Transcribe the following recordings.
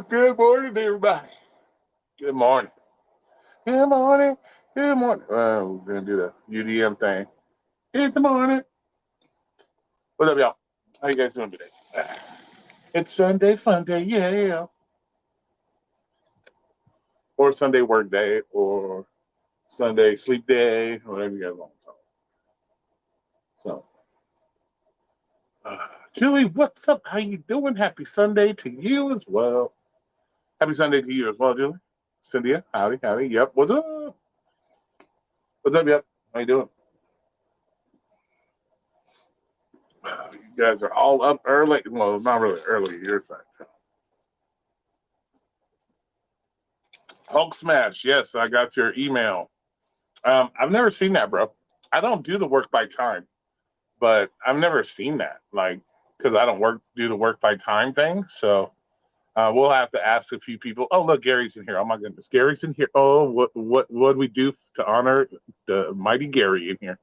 Good morning, everybody. Good morning. Good morning. Good morning. We're gonna do the UDM thing. It's morning. What's up, y'all? How you guys doing today? It's Sunday fun day, yeah. Or Sunday work day, or Sunday sleep day, whatever you guys want to call it. So, Julie, what's up? How you doing? Happy Sunday to you as well. Happy Sunday to you as well, Julie. Cynthia, howdy, howdy. Yep, what's up? What's up, yep? How you doing? You guys are all up early. Well, not really early your side. Hulk Smash. Yes, I got your email. I've never seen that, bro. I don't do the work by time, but I've never seen that. Like, because I don't do the work by time thing. So we'll have to ask a few people. Oh, look, Gary's in here. Oh my goodness, Gary's in here. Oh, what we do to honor the mighty Gary in here?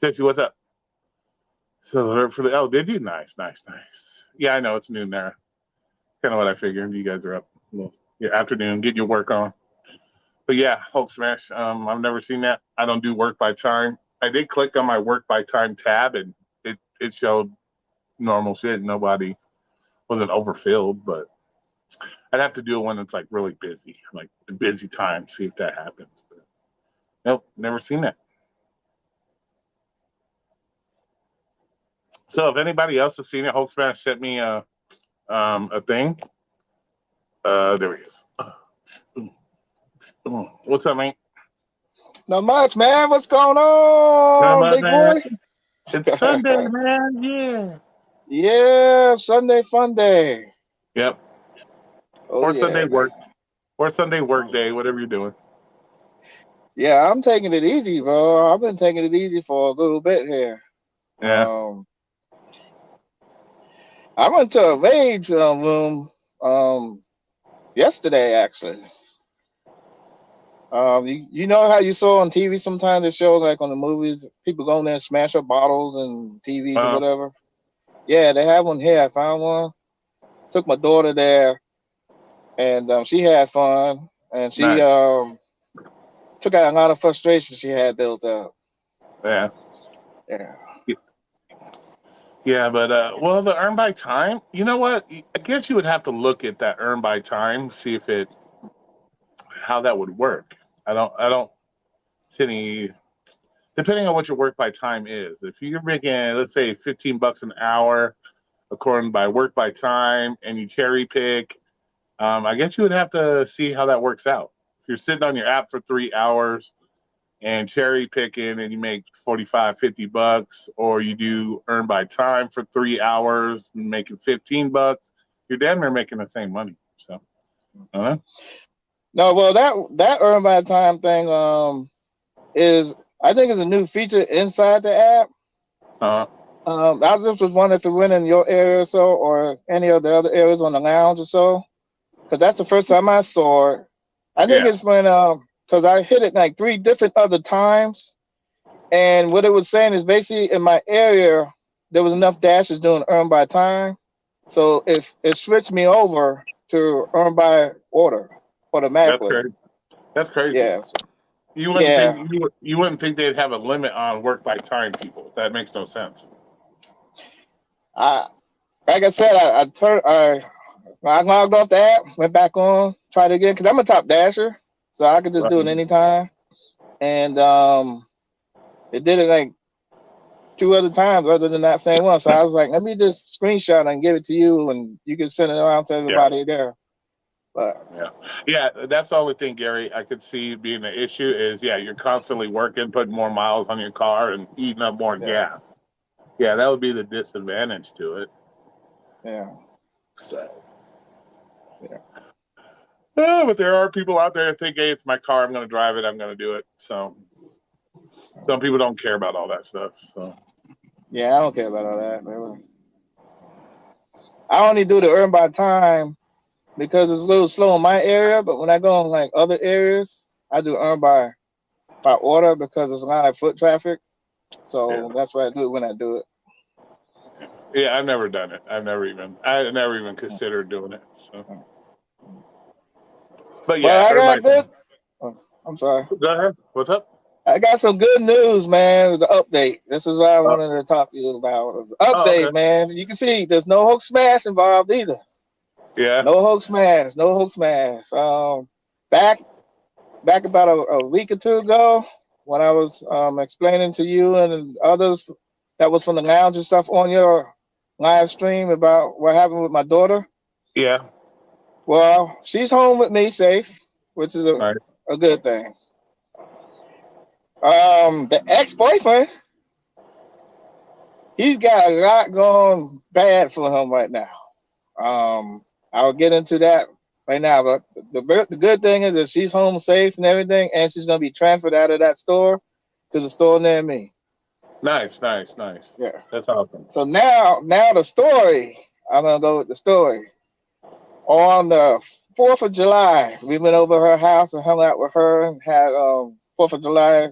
Sissy, what's up? So for the did you? Nice, nice, nice. Yeah, I know it's noon there. Kind of what I figured. You guys are up. Well, your afternoon, get your work on. But yeah, Hulk Smash. I've never seen that. I don't do work by time. I did click on my work by time tab, and it showed normal shit. Nobody wasn't overfilled, but I'd have to do it when it's like really busy, like the busy time. See if that happens. But nope, never seen that. So if anybody else has seen it, Hulk Smash sent me a thing. There he is. What's up, man? Not much, man. What's going Not on, much, big man. boy? It's Sunday, man. Yeah. Yeah, Sunday fun day. Yep. Oh Or Sunday yeah, man. work. Or Sunday work day, whatever you're doing. Yeah, I'm taking it easy, bro. I've been taking it easy for a little bit here. Yeah. Um, I went to a rage room yesterday, actually. You know how you saw on TV sometimes they show like on the movies, people go in there and smash up bottles and TVs or Uh, whatever. Yeah, they have one here. I found one. Took my daughter there, and she had fun, and she nice. took out a lot of frustration she had built up. Yeah. Yeah. Yeah, but well, the earn by time. You know what? I guess you would have to look at that earn by time, see if it how that would work. I don't see any. Depending on what your work by time is. If you're making, let's say, $15 an hour, according by work by time, and you cherry pick, I guess you would have to see how that works out. If you're sitting on your app for 3 hours and cherry picking and you make 45, $50, or you do earn by time for 3 hours and making $15, you're damn near making the same money. So, uh, No, well that earn by time thing is I think it's a new feature inside the app. uh, I just was wondering if it went in your area or so, or any of the other areas on the lounge or so, because that's the first time I saw it. I think yeah, it's when because I hit it like three different other times, and what it was saying is basically in my area there was enough dashes doing earn by time, so if it switched me over to earn by order that's automatically. crazy. That's crazy. Yeah, so, Think yeah. you wouldn't think they'd have a limit on work by time people. That makes no sense. I like I said, I logged off the app, went back on, tried it again because I'm a top dasher, so I could just do it Right. anytime. And it did it like two other times other than that same one. So I was like, let me just screenshot and give it to you, and you can send it around to Yeah. everybody there. But Yeah, yeah, that's the only thing, Gary. I could see being the issue is, yeah, you're constantly working, putting more miles on your car, and eating up more yeah, gas. Yeah, that would be the disadvantage to it. yeah, So, yeah. but there are people out there that think, hey, it's my car, I'm going to drive it, I'm going to do it. So, some people don't care about all that stuff. So, Yeah, I don't care about all that. Really. I only do the earn by time because it's a little slow in my area. But when I go in like other areas, I do earn by order because there's a lot of foot traffic. yeah, So that's why I do it when I do it. yeah, I've never done it. I never even considered doing it. So, But But yeah, I got everybody's good. Oh, I'm sorry. go ahead. What's up? I got some good news, man. The update. This is what I Uh, wanted to talk to you about. The oh, okay. update, man. You can see there's no Hulk smash involved either. Yeah, No Hulk smash. No Hulk smash. Back back about a week or two ago, when I was explaining to you and others that was from the lounge and stuff on your live stream about what happened with my daughter. yeah. Well, she's home with me, safe, which is Nice. a good thing. The ex-boyfriend, he's got a lot going bad for him right now. I'll get into that right now, but the good thing is that she's home safe and everything, and she's gonna be transferred out of that store to the store near me. Nice, nice, nice. Yeah. That's awesome. So now the story. I'm gonna go with the story. On the 4th of July, we went over her house and hung out with her and had 4th of July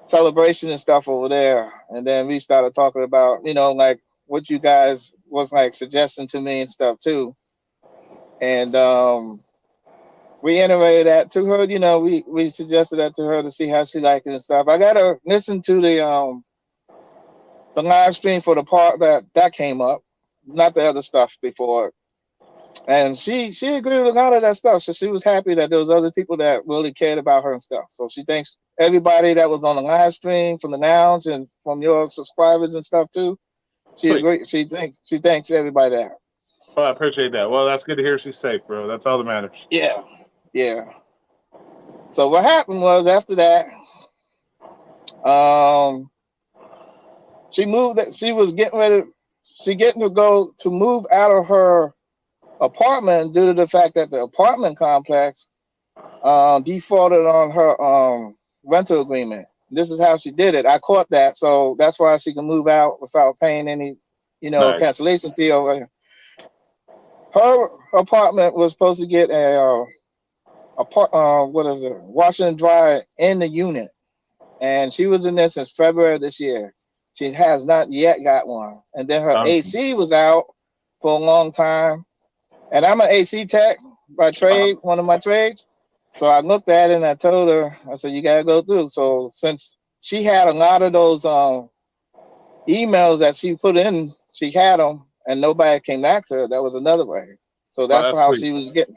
celebration and stuff over there. And then we started talking about, like what you guys was like suggesting to me and stuff too. And reiterated that to her. We suggested that to her to see how she liked it and stuff. I gotta listen to the live stream for the part that came up, not the other stuff before. And she agreed with a lot of that stuff. So she was happy that there was other people that really cared about her and stuff. So she thanks everybody that was on the live stream from the lounge and from your subscribers and stuff too. She Sweet. agreed. She thanks everybody there. Well, I appreciate that. Well, that's good to hear she's safe, bro. That's all that matters. Yeah, yeah. So what happened was after that, um, she moved. She was getting ready. She getting to go to move out of her apartment due to the fact that the apartment complex defaulted on her rental agreement. This is how she did it. I caught that, so that's why she can move out without paying any, Nice. cancellation fee. Over her apartment was supposed to get what is it, washer and dryer in the unit, and she was in there since February of this year. She has not yet got one, and then her Um, AC was out for a long time. And I'm an AC tech by uh, trade, one of my trades. So I looked at it and I told her, I said, you gotta go through. So since she had a lot of those emails that she put in, she had them, and nobody came back to her. That was another way. So well, that's that's how sweet. she was getting.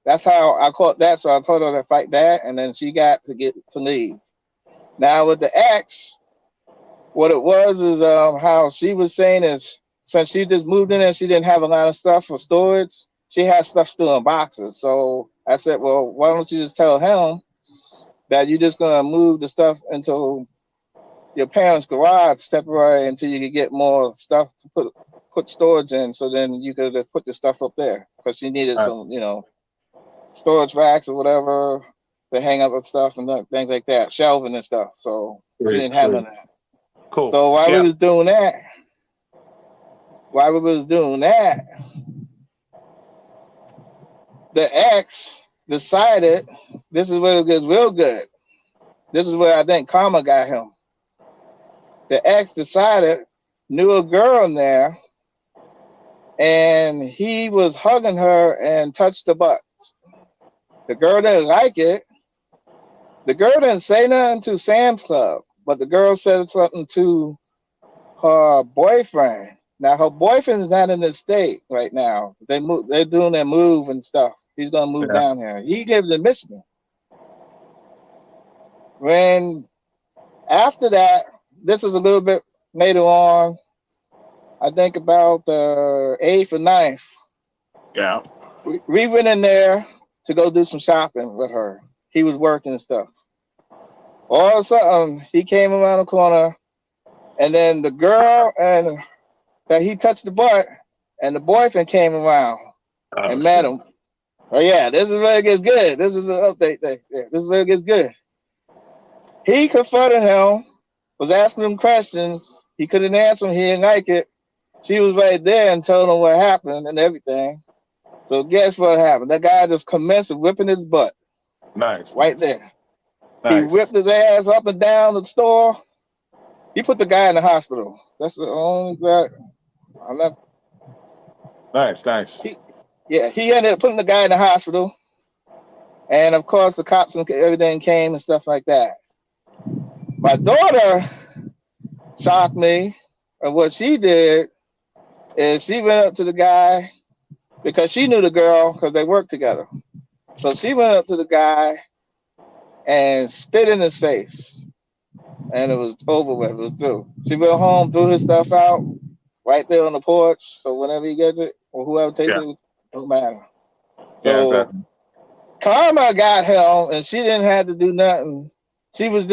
That's how I caught that. So I told her to fight that, and then she got to get to leave. Now with the ex, what it was is how she was saying is since she just moved in and she didn't have a lot of stuff for storage, she had stuff still in boxes. So I said, well, why don't you just tell him that you're just gonna move the stuff into your parents' garage temporary until you can get more stuff to put storage in. So then you could put the stuff up there because she needed Uh, some, storage racks or whatever to hang up with stuff and things like that, shelving and stuff. So she Sweet, didn't have sweet. none of that. Cool. So Yeah. while we was doing that, the ex decided this is where it gets real good. This is where I think karma got him. The ex decided knew a girl in there, and he was hugging her and touched the butt. The girl didn't like it. The girl didn't say nothing to Sam's Club, but the girl said something to her boyfriend. Now her boyfriend's not in the state right now. They're doing their move and stuff. He's gonna move Yeah. down here. He lives in Michigan. When after that, this is a little bit later on. I think about the eighth or ninth. Yeah. We went in there to go do some shopping with her. He was working and stuff. All of a sudden, he came around the corner, and then the girl and that he touched the butt, and the boyfriend came around Oh and met shit. him. Oh yeah, this is where it gets good. This is the update thing. Yeah, this is where it gets good. He confronted him, was asking him questions. He couldn't answer him. He didn't like it. She was right there and told him what happened and everything. So guess what happened? That guy just commenced whipping his butt Nice, right nice, there. He nice, whipped his ass up and down the store. He put the guy in the hospital. That's the only guy. I'm not. nice, nice. He, yeah, he ended up putting the guy in the hospital. And of course, the cops and everything came and stuff like that. My daughter shocked me, and what she did is she went up to the guy because she knew the girl because they worked together. So she went up to the guy and spit in his face, and it was over with. It was through. She went home, threw his stuff out right there on the porch. So whenever he gets it or whoever takes Yeah. it, it don't matter. Yeah. So Exactly. karma got him, and she didn't have to do nothing. She was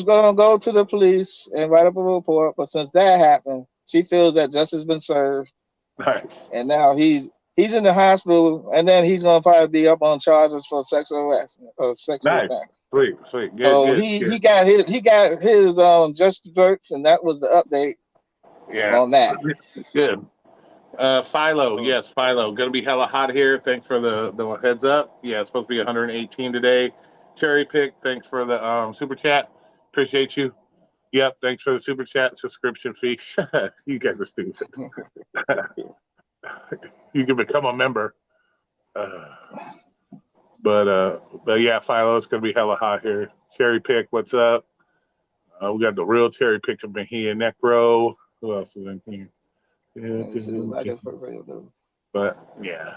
gonna go to the police and write up a report, but since that happened, she feels that justice has been served, Nice. and now he's in the hospital, and then he's gonna probably be up on charges for sexual harassment or sexual Nice. thing. Sweet. Sweet. Good. So Good. he Good. he got his just desserts, and that was the update Yeah. on that. Good. Philo, So, yes, Philo. Gonna be hella hot here. Thanks for the heads up. Yeah, it's supposed to be 118 today. Cherry pick. Thanks for the super chat. Appreciate you. Yep. Thanks for the super chat subscription fee. You guys are stupid. You can become a member. Uh, but yeah, Philo, it's gonna be hella hot here. Cherry pick. What's up? We got the real cherry pick of Mejia Necro. Who else is in here? let me see what I Yeah, can do. but yeah.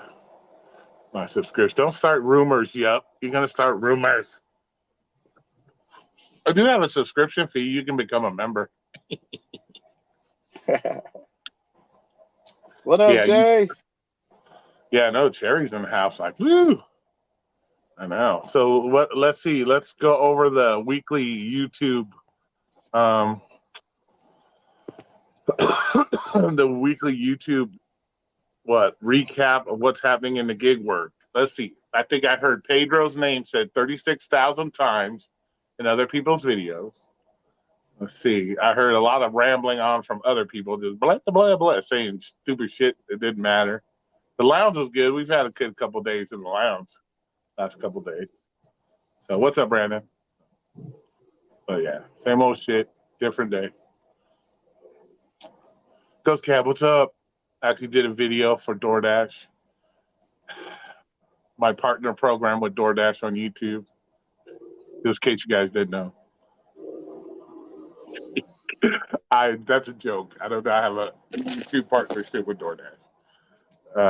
My subscription. Don't start rumors. Yep. You're gonna start rumors. I do have a subscription fee. You can become a member. What up, Yeah. Jay? Yeah. No, Cherry's in the house. Like, woo. I know. So what? Let's see. Let's go over the weekly YouTube. Um, the weekly YouTube what recap of what's happening in the gig work. Let's see. I think I heard Pedro's name said 36,000 times in other people's videos. Let's see. I heard a lot of rambling on from other people, just blah blah blah, saying stupid shit. It didn't matter. The lounge was good. We've had a good couple days in the lounge last couple days. So what's up, Brandon? But yeah, same old shit, different day. Ghost Cab, what's up? Actually did a video for DoorDash, my partner program with DoorDash on YouTube. Just in case you guys didn't know, I that's a joke. I don't know. I have a YouTube partnership with DoorDash.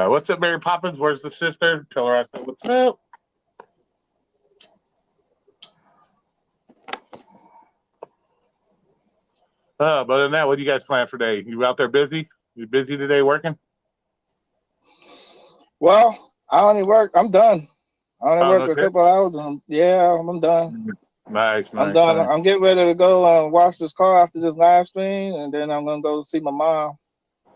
What's up, Mary Poppins? Where's the sister? Tell her I said what's up. But other than that, what do you guys plan for today? You out there busy? You busy today working? Well, I only work. I'm done. I only Oh, work no a shit. couple hours, and yeah, I'm done. Nice, I'm nice, done. nice. I'm getting ready to go wash this car after this live stream, and then I'm gonna go see my mom.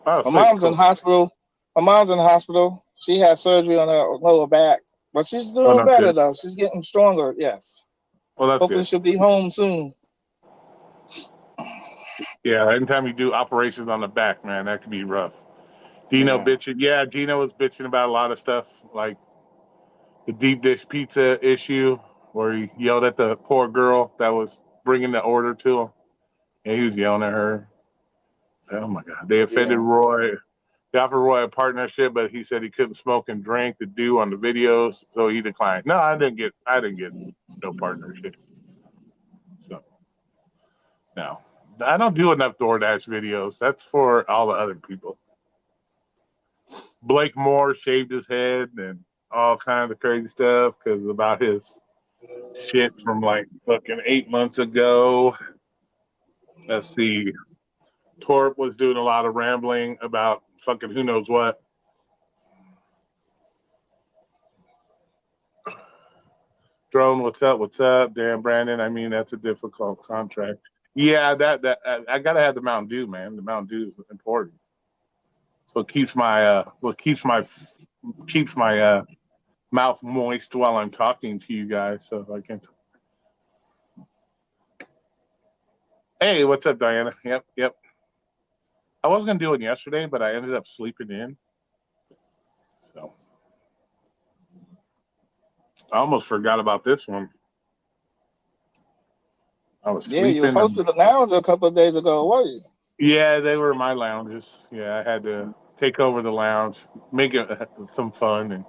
Oh, My sweet, mom's in cool. hospital. My mom's in hospital. She had surgery on her lower back, but she's Oh, doing no better shit. though. She's getting stronger. Yes. Well, that's Hopefully good. she'll be home soon. Yeah, anytime you do operations on the back, man, that could be rough. Dino Yeah. bitching. Yeah, Dino was bitching about a lot of stuff, like the deep dish pizza issue, where he yelled at the poor girl that was bringing the order to him. And he was yelling at her. Oh my God. They offended Yeah. Roy. They offered Roy a partnership, but he said he couldn't smoke and drink to do on the videos, so he declined. No, I didn't get no partnership. So no. I don't do enough DoorDash videos. That's for all the other people. Blake Moore shaved his head and all kinds of crazy stuff because about his shit from like fucking 8 months ago. Let's see. Torp was doing a lot of rambling about fucking who knows what. Drone, what's up? What's up? Damn, Brandon. I mean, that's a difficult contract. Yeah, that I gotta have the Mountain Dew, man. The Mountain Dew is important. So it keeps my mouth moist while I'm talking to you guys. So I can. Hey, what's up, Diana? Yep, yep. I was gonna do it yesterday, but I ended up sleeping in. So I almost forgot about this one. I was Yeah, you was sleeping and hosting the lounge a couple of days ago, were you? yeah, they were my lounges. Yeah, I had to take over the lounge, make it some fun, and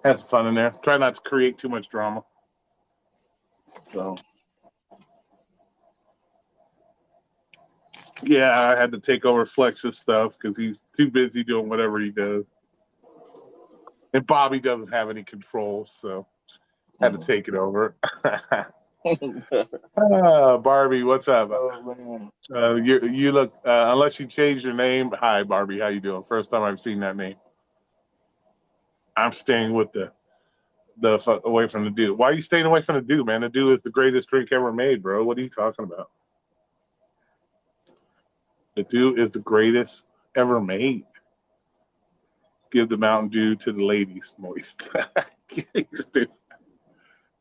Have some fun in there. Try not to create too much drama. So Yeah, I had to take over Flex's stuff because he's too busy doing whatever he does. And Bobby doesn't have any control, so had to take it over. Barbie, what's up? oh man. You look unless you change your name. Hi, Barbie. How you doing? First time I've seen that name. I'm staying with the away from the dew. Why are you staying away from the dew, man? The dew is the greatest drink ever made, bro. What are you talking about? The dew is the greatest ever made. Give the Mountain Dew to the ladies, moist.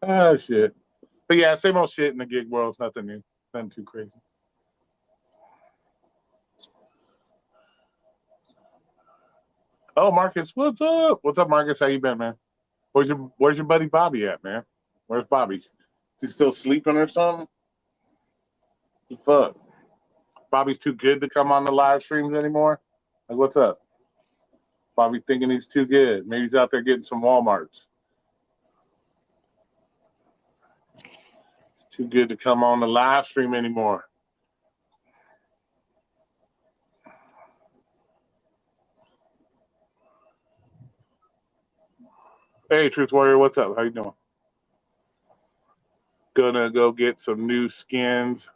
Oh shit. But yeah, same old shit in the gig world. Nothing new. Nothing too crazy. Oh, Marcus, what's up? What's up, Marcus? How you been, man? Where's your buddy Bobby at, man? Where's Bobby? Is he still sleeping or something? The fuck? Bobby's too good to come on the live streams anymore? Like, what's up? Bobby thinking he's too good. Maybe he's out there getting some Walmarts. Too good to come on the live stream anymore. Hey, Truth Warrior, what's up? How you doing? Gonna go get some new skins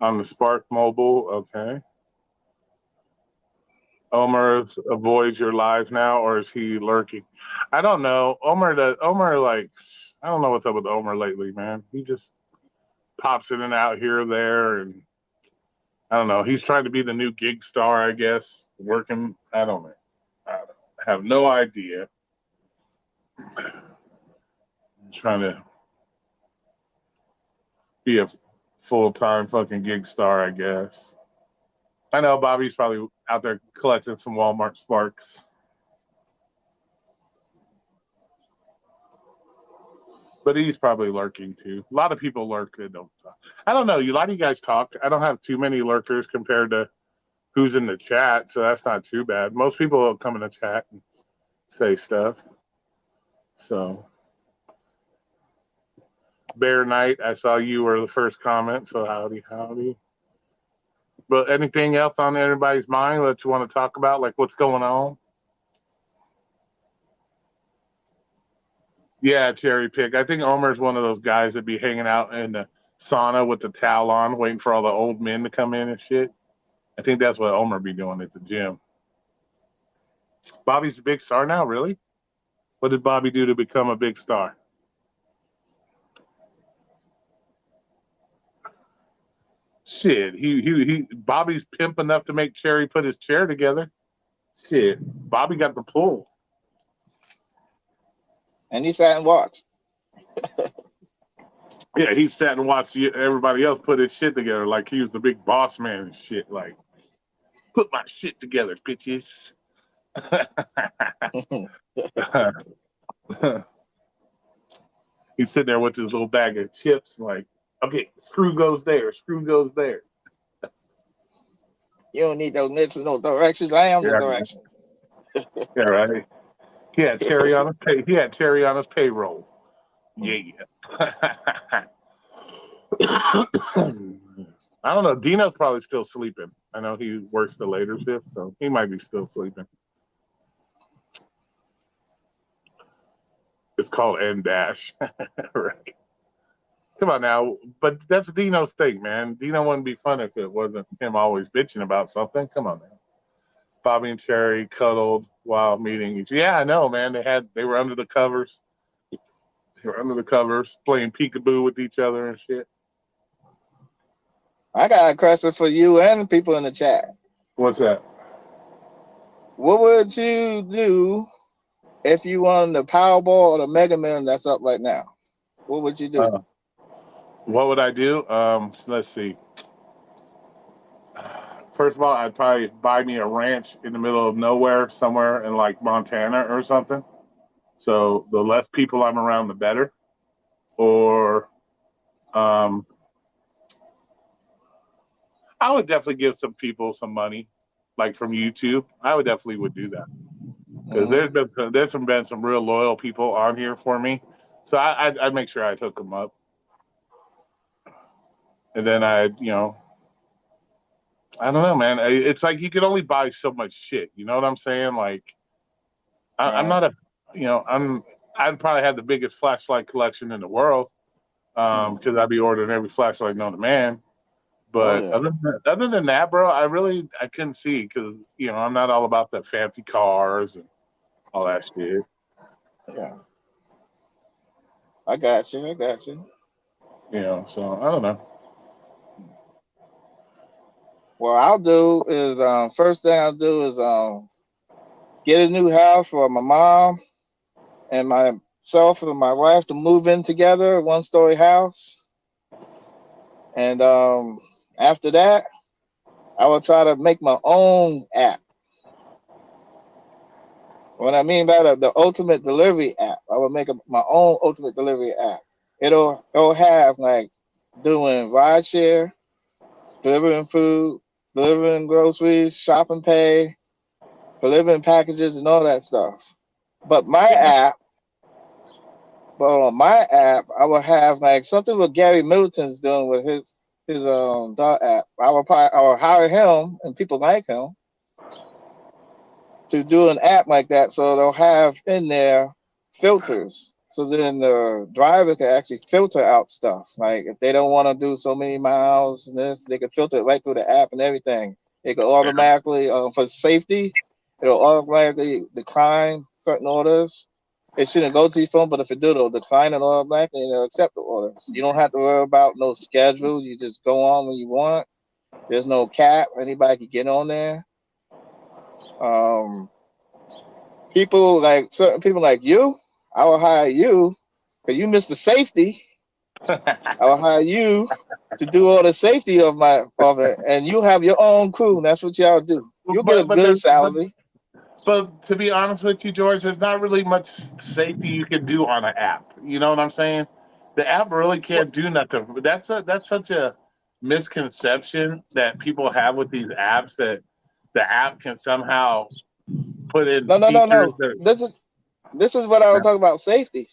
on the Spark Mobile. Okay. Omer avoids your live now, or is he lurking? I don't know. Omer like I don't know what's up with Omer lately, man. He just pops in and out here or there, and I don't know. He's trying to be the new gig star, I guess. Working, I don't know. I have no idea. Trying to be a full-time fucking gig star, I guess. I know Bobby's probably out there collecting some Walmart Sparks. But he's probably lurking too. A lot of people lurk that don't talk. I don't know. A lot of you guys talk. I don't have too many lurkers compared to who's in the chat, so that's not too bad. Most people will come in the chat and say stuff. So, Bear Knight, I saw you were the first comment, so howdy, howdy. But anything else on anybody's mind that you want to talk about, like what's going on? Yeah, cherry pick. I think Omer's one of those guys that be hanging out in the sauna with the towel on, waiting for all the old men to come in and shit. I think that's what Omer be doing at the gym. Bobby's a big star now, really? What did Bobby do to become a big star? Shit, he Bobby's pimp enough to make Cherry put his chair together. Shit, Bobby got the pull. And he sat and watched. Yeah, he sat and watched everybody else put his shit together like he was the big boss man and shit. Like, put my shit together, bitches. He's sitting there with his little bag of chips, like, okay, screw goes there, screw goes there. You don't need those mitts no directions. I am Yeah, the directions. yeah, right. He had Terry on his He had Terry on his payroll. Yeah. I don't know. Dino's probably still sleeping. I know he works the later shift, so he might be still sleeping. It's called N dash. Right. Come on now. But that's Dino's thing, man. Dino wouldn't be fun if it wasn't him always bitching about something. Come on now. Bobby and Cherry cuddled while meeting each. Yeah, I know, man. They were under the covers. They were under the covers playing peekaboo with each other and shit. I got a question for you and the people in the chat. What's that? What would you do if you won the Powerball or the Mega Million that's up right now? What would you do? What would I do? Let's see. First of all, I'd probably buy me a ranch in the middle of nowhere, somewhere in like Montana or something. So the less people I'm around, the better. Or I would definitely give some people some money, like from YouTube. I would definitely would do that. because Mm-hmm. been some real loyal people on here for me, so I make sure I hook them up, and then I don't know, man. It's like you can only buy so much shit. You know what I'm saying? Like I'm Right. not a, I'd probably have the biggest flashlight collection in the world, Mm. because I'd be ordering every flashlight known to man. Oh But yeah. other than that, bro, I couldn't see because I'm not all about the fancy cars and all that shit. Yeah. I got you. I got you. So I don't know. What I'll do is first thing I'll do is get a new house for my mom and myself and my wife to move in together, 1 story house. And after that, I will try to make my own app. What I mean by the ultimate delivery app, I will make my own ultimate delivery app. It'll have like doing rideshare, delivering food, delivering groceries, shopping pay, delivering packages, and all that stuff. But my Yeah, app, but on my app, I will have like something what Gary Middleton's doing with his dot app. I will hire him and people like him to do an app like that, so they'll have in there filters. So then the driver can actually filter out stuff. Like if they don't want to do so many miles and this, they can filter it right through the app and everything. It can yeah, automatically, for safety, it'll automatically decline certain orders. It shouldn't go to your phone, but if it do, it'll decline it automatically and it'll accept the orders. You don't have to worry about no schedule. You just go on when you want. There's no cap. Anybody can get on there. Um, People like certain people like you, I will hire you because you missed the safety. I will hire you to do all the safety of it, and you have your own crew. And that's what y'all do. You'll get a but good there's salary. but to be honest with you, George, there's not really much safety you can do on an app. You know what I'm saying? The app really What? can't do nothing. That's such a misconception that people have with these apps, that the app can somehow put in No, no, no, features no. that. This is what I was talking about safety.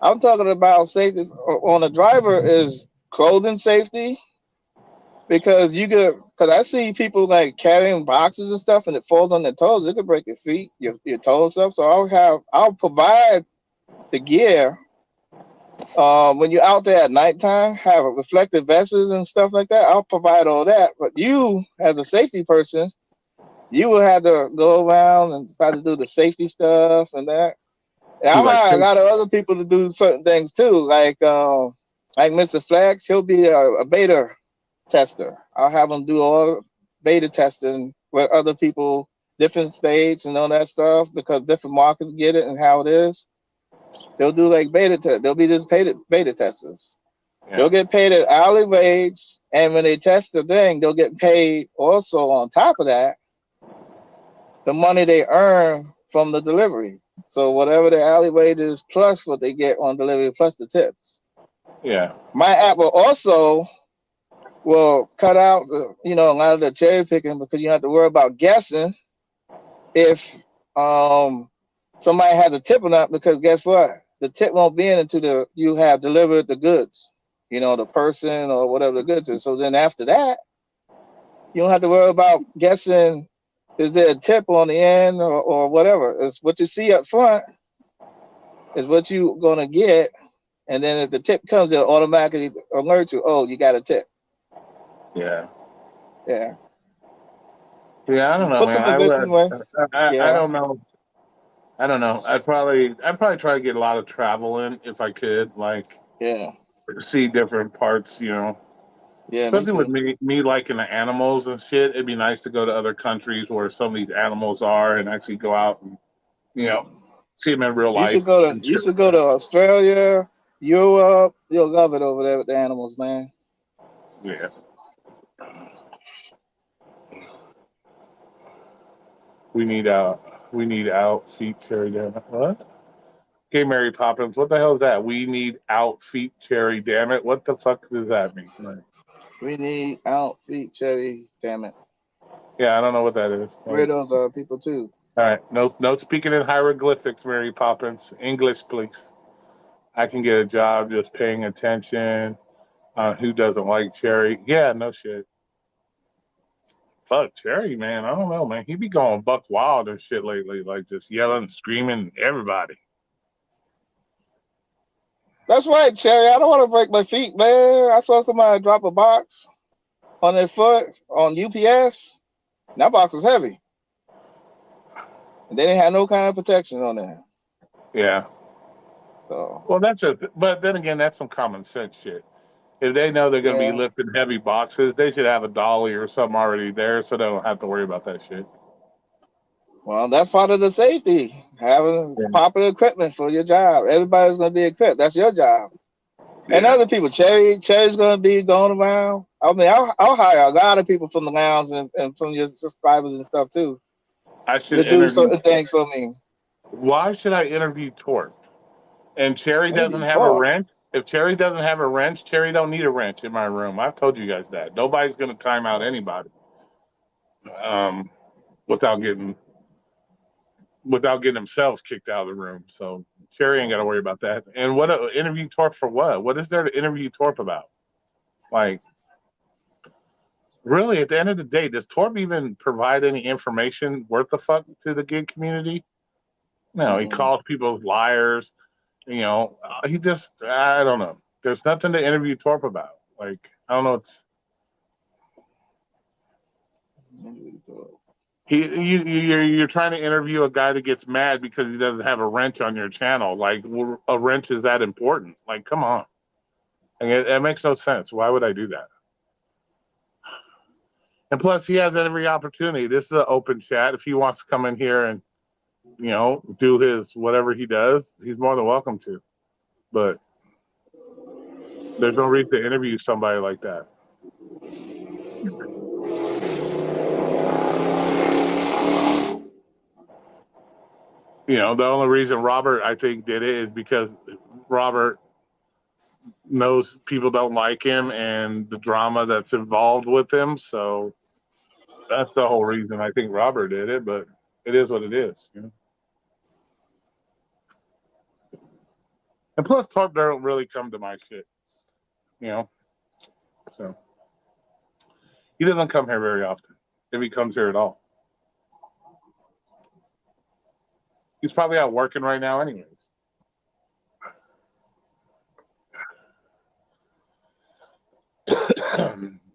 I'm talking about safety on a driver is clothing safety because you could because I see people like carrying boxes and stuff and it falls on their toes. It could break your feet, your toes stuff. So I'll provide the gear when you're out there at nighttime, have reflective vests and stuff like that. I'll provide all that. But you, as a safety person, you will have to go around and try to do the safety stuff and that. And Do I'll like hire a lot of other people to do certain things too. Like Mr. Flex, he'll be a beta tester. I'll have him do all beta testing with other people, different states and all that stuff because different markets get it and how it is. They'll do like they'll be just beta testers. They'll yeah, get paid at hourly wage, and when they test the thing, they'll get paid also on top of that the money they earn from the delivery. So whatever the hourly wage is plus what they get on delivery plus the tips. yeah, My app will cut out a lot of the cherry picking because you don't have to worry about guessing if um somebody has a tip or not because guess what? The tip won't be in until you have delivered the goods. The person or whatever the goods is. So then after that, you don't have to worry about guessing is there a tip on the end or whatever. It's what you see up front is what you're gonna get, and then if the tip comes, it'll automatically alert you. Oh, you got a tip. yeah. Yeah, Yeah, I don't know, put man. some position away. I Yeah, don't know. I don't know. I'd probably try to get a lot of travel in if I could, like yeah, see different parts. yeah. Me Especially with too. me liking the animals and shit. It'd be nice to go to other countries where some of these animals are and actually go out and you know see them in real You should life go to and you shit should like go that. to Australia, Europe. You'll love it over there with the animals, man. Yeah, we need out feet cherry damn it. What? Okay, Mary Poppins. What the hell is that? We need out feet cherry damn it. What the fuck does that mean? Like, We need outfeed cherry. Damn it, yeah, I don't know what that is. Like, weirdos are people too. All right. No speaking in hieroglyphics, Mary Poppins. English, please. I can get a job just paying attention on who doesn't like Cherry. Yeah, no shit. Fuck Cherry, man. I don't know, man. He be going buck wild and shit lately, like just yelling, screaming, everybody. That's right, Cherry. I don't want to break my feet, man. I saw somebody drop a box on their foot on UPS. And that box was heavy. And they didn't have no kind of protection on there. Yeah. So Well, that's a. But then again, that's some common sense shit. If they know they're going to be yeah. lifting heavy boxes, they should have a dolly or something already there, so they don't have to worry about that shit. Well, that's part of the safety. Having Yeah. proper equipment for your job. Everybody's gonna be equipped. That's your job. And Yeah. other people, Cherry's gonna be going around. I mean, I'll hire a lot of people from the lounge and from your subscribers and stuff too I should to do interview. certain things for me. Why should I interview Torque? And Cherry doesn't Maybe have a talk. wrench. If Cherry doesn't have a wrench, Cherry don't need a wrench in my room. I've told you guys that. Nobody's going to time out anybody um, without getting themselves kicked out of the room. So Cherry ain't got to worry about that. And what interview Torp for what? What is there to interview Torp about? Like, really, at the end of the day, does Torp even provide any information worth the fuck to the gig community? No, he Mm-mm. calls people liars. He just, I don't know. There's nothing to interview Torp about. Like, I don't know. It's you're trying to interview a guy that gets mad because he doesn't have a wrench on your channel. Like, a wrench is that important? Like, come on. Like, it makes no sense. Why would I do that? And plus, he has every opportunity. This is an open chat. If he wants to come in here and do his whatever he does, he's more than welcome to. But there's no reason to interview somebody like that. The only reason Robert, I think, did it is because Robert knows people don't like him and the drama that's involved with him. So that's the whole reason I think Robert did it. But it is what it is. And plus, Tarp don't really come to my shit. You know, so he doesn't come here very often, if he comes here at all. He's probably out working right now, anyways.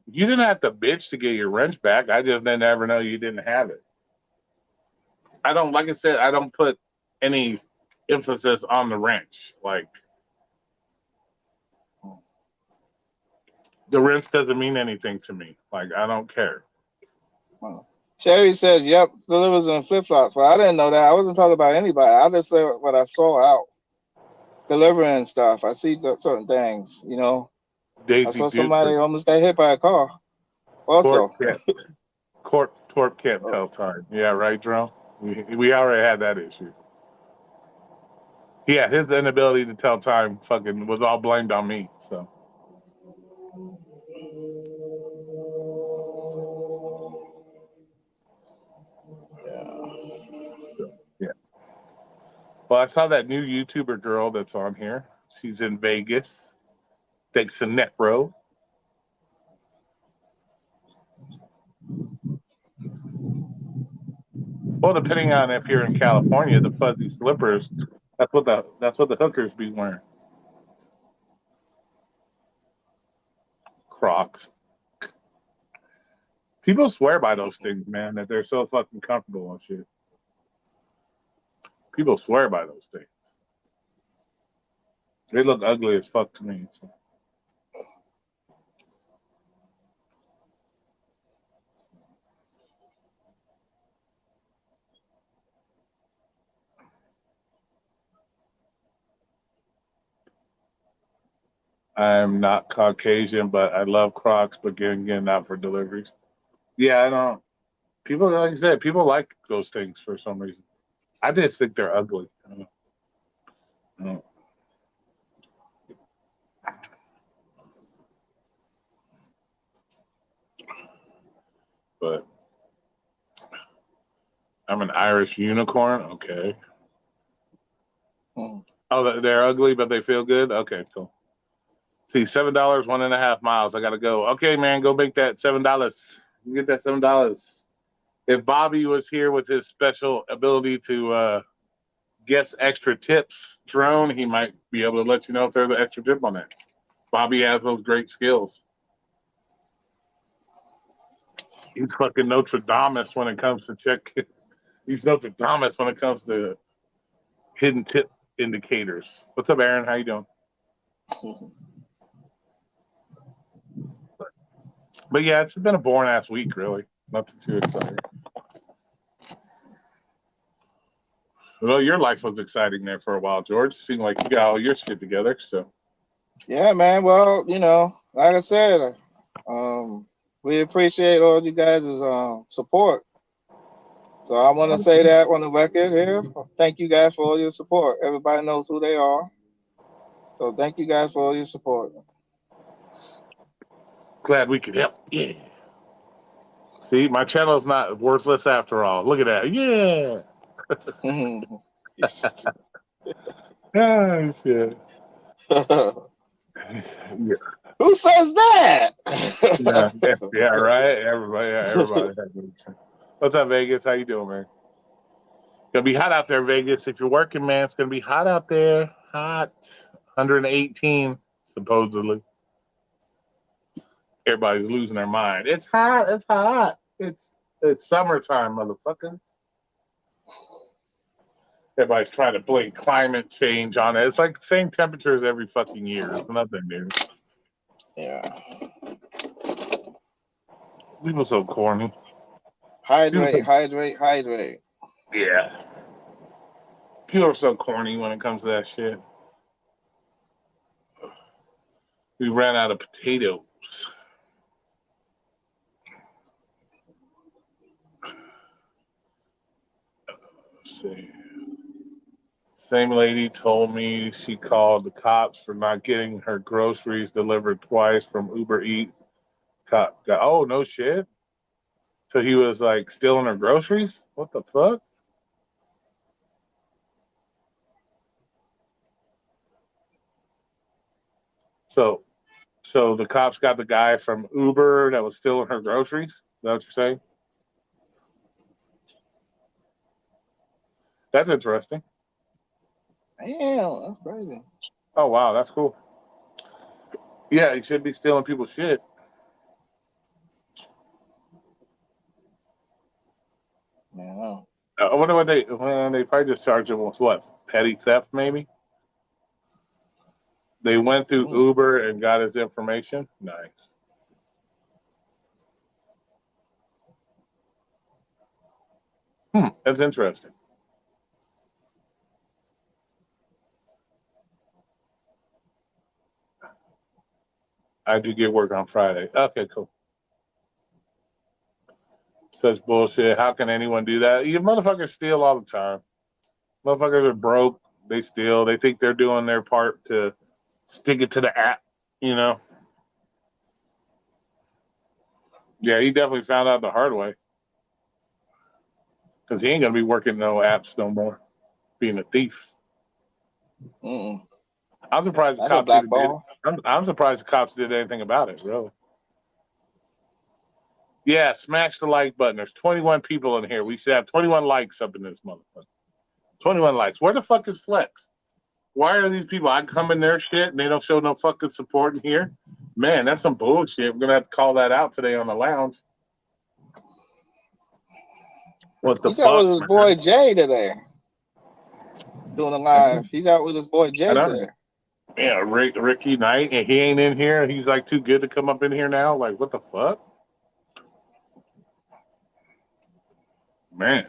You didn't have to bitch to get your wrench back. I just didn't ever know you didn't have it. I don't, like I said, I don't put any emphasis on the wrench. Like, the wrench doesn't mean anything to me. Like, I don't care. Cherry says, "Yep, delivers in flip flops." Well, I didn't know that. I wasn't talking about anybody. I just said what I saw out delivering stuff. I see certain things. I Daisy saw Dukes somebody or almost got hit by a car. Torp Also, can't, Torp can't tell time. Yeah, right, Jerome? We already had that issue. Yeah, his inability to tell time fucking was all blamed on me. So, yeah. Well, I saw that new YouTuber girl that's on here. She's in Vegas. Takes a Necro. Well, depending on if you're in California, the fuzzy slippers, that's what the hookers be wearing. Crocs. People swear by those things, man, that they're so fucking comfortable and shit. People swear by those things. They look ugly as fuck to me. So. I'm not Caucasian, but I love Crocs, but again, not for deliveries. Yeah, I don't. People, like I said, people like those things for some reason. I just think they're ugly. I don't. But I'm an Irish unicorn. Okay. Mm. Oh, they're ugly, but they feel good. Okay, cool. See, $7, 1.5 miles. I gotta go. Okay, man, go make that $7. Get that $7. If Bobby was here with his special ability to guess extra tips, drone, he might be able to let you know if there's an extra tip on that. Bobby has those great skills. He's fucking Notre Dame when it comes to check. He's Notre Dame when it comes to hidden tip indicators. What's up, Aaron? How you doing? But yeah, it's been a boring ass week, really. Nothing too exciting. Well, your life was exciting there for a while, George. Seemed like you got all your shit together. So Yeah, man. Well, like I said, um, we appreciate all you guys' support. So I want to say that on the record here. Thank you guys for all your support. Everybody knows who they are. So thank you guys for all your support. glad we could help. Yeah. See, my channel's not worthless after all. Look at that. Yeah. Oh, shit. Yeah. Who says that? Yeah, yeah, right. Everybody. What's up, Vegas? How you doing, man? Gonna be hot out there, Vegas. If you're working, man, it's gonna be hot out there. Hot, 118 supposedly. Everybody's losing their mind. It's hot. It's hot. It's summertime, motherfuckers. Everybody's trying to blame climate change on it. It's like the same temperatures every fucking year. It's nothing new. Yeah. People so corny. Hydrate, People, hydrate, hydrate. yeah. People are so corny when it comes to that shit. We ran out of potatoes. Let's see. Same lady told me she called the cops for not getting her groceries delivered twice from Uber Eats. Oh, no shit. So he was like stealing her groceries? What the fuck? So so the cops got the guy from Uber that was stealing her groceries? Is that what you're saying? That's interesting. Damn, that's crazy. Oh wow, that's cool. Yeah, he should be stealing people's shit. Yeah. I wonder what they probably just charged him with what? Petty theft, maybe? They went through Mm. Uber and got his information. Nice. That's interesting. I do get work on Friday. Okay, cool. Such bullshit. How can anyone do that? You motherfuckers steal all the time. Motherfuckers are broke. They steal. They think they're doing their part to stick it to the app. You know? Yeah, he definitely found out the hard way because he ain't gonna be working no apps no more. Being a thief. Mm-mm. I'm surprised the That's a cops even did. blackball. I'm surprised the cops did anything about it. Really. Yeah, smash the like button. There's 21 people in here. We should have 21 likes up in this motherfucker. 21 likes. Where the fuck is Flex? Why are these people? I come in their shit and they don't show no fucking support in here. Man, that's some bullshit. We're gonna have to call that out today on the lounge. What the He's out fuck, with his man? boy Jay today, doing a live. He's out with his boy I Jay don't. today. Yeah, Ricky Knight, and he ain't in here. He's like too good to come up in here now. Like, what the fuck, man?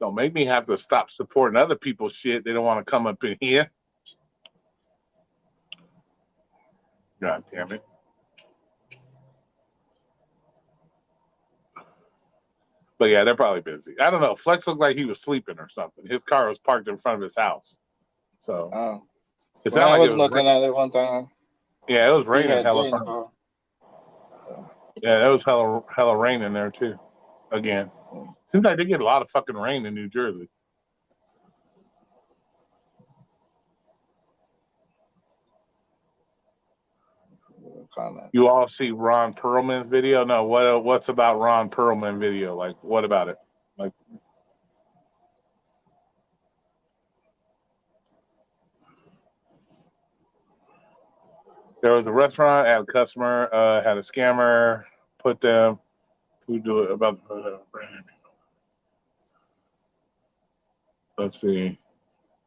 Don't make me have to stop supporting other people's shit. They don't want to come up in here. God damn it. But yeah, they're probably busy. I don't know. Flex looked like he was sleeping or something. His car was parked in front of his house. So Oh. it When sounded I like it was was looking at it one time, yeah, it was he raining had Jay hella in the hard. car. Yeah, that was hella rain in there too. Again, seems like they get a lot of fucking rain in New Jersey. Comments. You all see Ron Perlman's video? No, what's about Ron Perlman video? Like, what about it? Like, there was a restaurant, had a customer, had a scammer, put them who do it about. Let's see.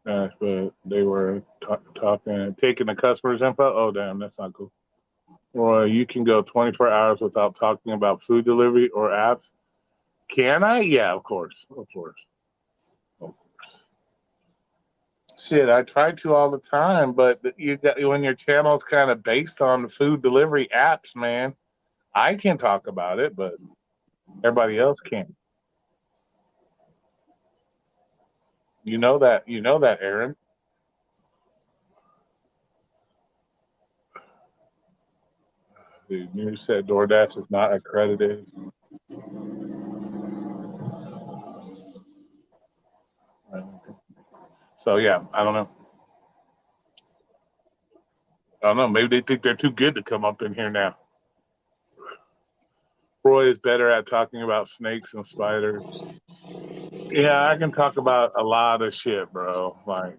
But they were talking, taking the customer's info. Oh, damn, that's not cool. Well, you can go 24 hours without talking about food delivery or apps. Can I? Yeah, of course. Of course. Of course. Shit, I try to all the time, but you got when your channel's kind of based on food delivery apps, man. I can talk about it, but everybody else can't. You know that. You know that, Aaron. The news said DoorDash is not accredited. So yeah, I don't know. I don't know. Maybe they think they're too good to come up in here now. Roy is better at talking about snakes and spiders. Yeah, I can talk about a lot of shit, bro. Like,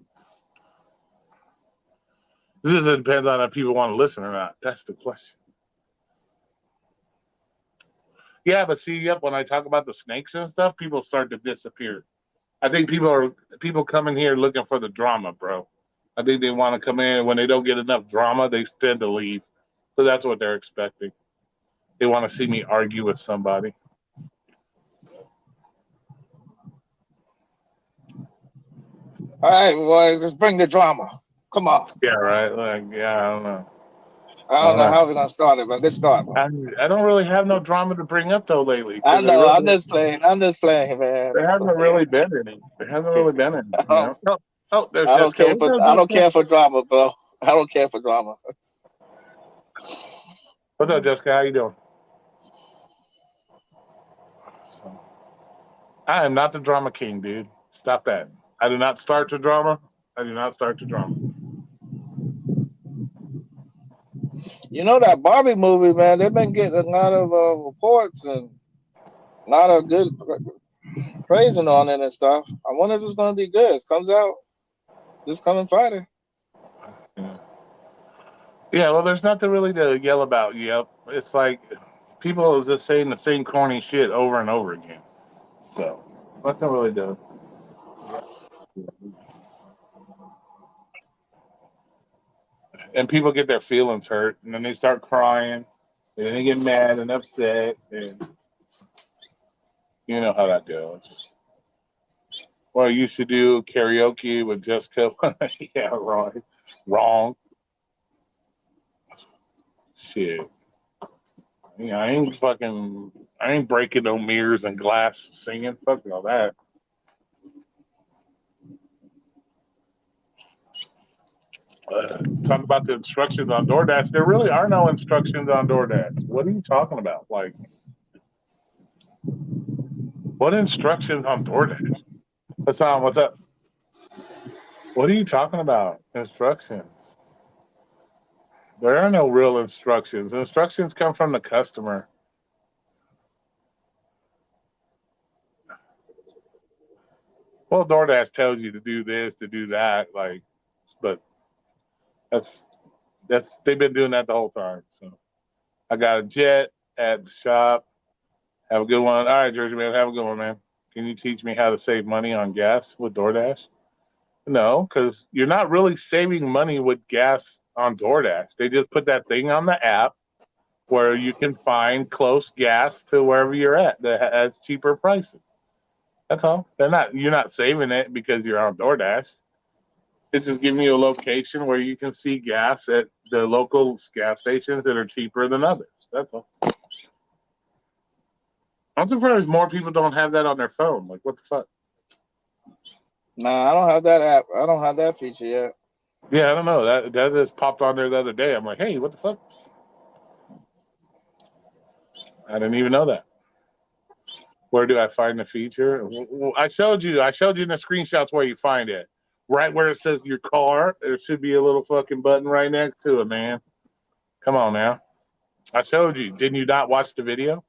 this just depends on if people want to listen or not. That's the question. Yeah, but see, yep, when I talk about the snakes and stuff, people start to disappear. I think people come in here looking for the drama, bro. I think they want to come in when they don't get enough drama, they tend to leave. So that's what they're expecting. They want to see me argue with somebody. All right, boys, let's bring the drama. Come on. Yeah, right. Like, yeah, I don't know. I I don't don't know know. how we're gonna start it, but let's start. I don't really have no drama to bring up though lately I because know. I'm just playing. I'm just playing, man. there Just hasn't playing. really been any. There hasn't really been any. You I know. Oh, oh, there's don't Jessica. care What's for. up, I don't Jessica? care for drama, bro. I don't care for drama. What's up, Jessica? How you doing? I am not the drama king, dude. Stop that. I do not start the drama. I do not start the drama. You know that Barbie movie, man? They've been getting a lot of reports and a lot of good praising on it and stuff. I wonder if it's gonna be good. It comes out this coming Friday. Yeah. Yeah, well, there's nothing really to yell about. Yep. It's like people are just saying the same corny shit over and over again. So, nothing really does. And people get their feelings hurt, and then they start crying, and then they get mad and upset, and you know how that goes. Well, I used to do karaoke with Jessica. Yeah, right. Wrong. Shit. Yeah, I ain't breaking no mirrors and glass singing. Fuck all that. Talk about the instructions on DoorDash. There really are no instructions on DoorDash. What are you talking about? Like, what instructions on DoorDash? Hassan, what's up? What are you talking about? Instructions. There are no real instructions. Instructions come from the customer. Well, DoorDash tells you to do this, to do that, like, but that's they've been doing that the whole time. So I got a jet at the shop. Have a good one. All right, Jersey man, have a good one, man. Can you teach me how to save money on gas with DoorDash? No, because you're not really saving money with gas on DoorDash. They just put that thing on the app where you can find close gas to wherever you're at that has cheaper prices. That's all. You're not saving it because you're on DoorDash. It's just giving you a location where you can see gas at the local gas stations that are cheaper than others. That's all. I'm surprised more people don't have that on their phone. Like, what the fuck? Nah, I don't have that app. I don't have that feature yet. Yeah, I don't know. That just popped on there the other day. I'm like, hey, what the fuck? I didn't even know that. Where do I find the feature? I showed you. I showed you in the screenshots where you find it. Right where it says your car, there should be a little fucking button right next to it, man. Come on now. I showed you. Didn't you not watch the video?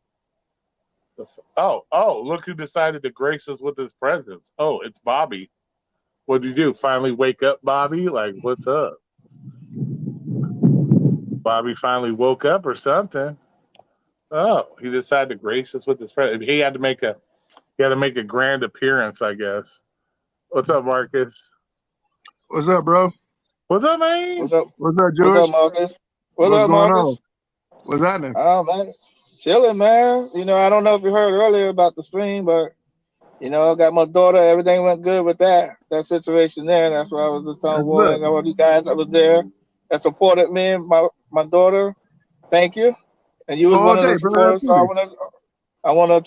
Oh, look who decided to grace us with his presence. Oh, it's Bobby. What did you do? Finally wake up, Bobby? Like, what's up? Bobby finally woke up or something. Oh, he decided to grace us with his presence. He had to make a grand appearance, I guess. What's up, Marcus? What's up, bro? What's up, man? What's up? What's up, What's up, George? Marcus? What's What's up, going on? Marcus? What's happening? Oh man, chilling, man. I don't know if you heard earlier about the stream, but I got my daughter. Everything went good with that situation there. That's why I was just telling That's what's Warren up. and all you guys that was there that supported me and my daughter. Thank you. And you was All one of day, the bro. supporters, so Absolutely. I wanna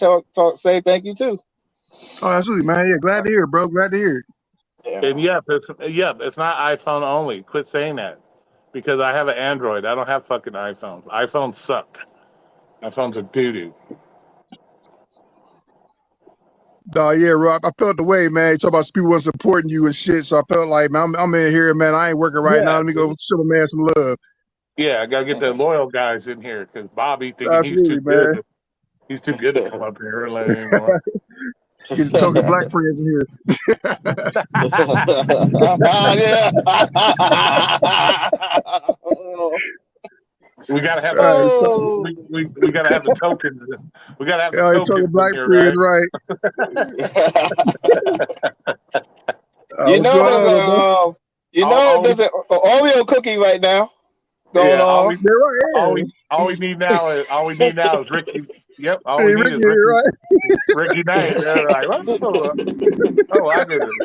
say thank you too. Oh, absolutely, man. Yeah, glad to hear it, bro. Glad to hear it. And Yeah. it's not iPhone only. Quit saying that. Because I have an Android. I don't have fucking iPhones. iPhones suck. iPhones are doo doo. Oh, yeah, bro. I felt the way, man. You talk about people wasn't supporting you and shit. So I felt like, man, I'm in here, man. I ain't working right now. Yeah, Let me go show my man some love. yeah. I gotta get the loyal guys in here because Bobby thinking he's too Absolutely, good. man. He's too good to come up here anymore. Get the token black friends in here. Yeah. We gotta have All the right. Oh. we gotta have the tokens. We gotta have the Oh, you token tokens in black here, friends, right? right? What's going There's on, though, bro? All we there's an Oreo cookie right now going yeah, on. They're right. all we need now is Ricky. Yep, all Hey, we need Ricky, is you're right. Ricky Knight. They're like, oh, I get it.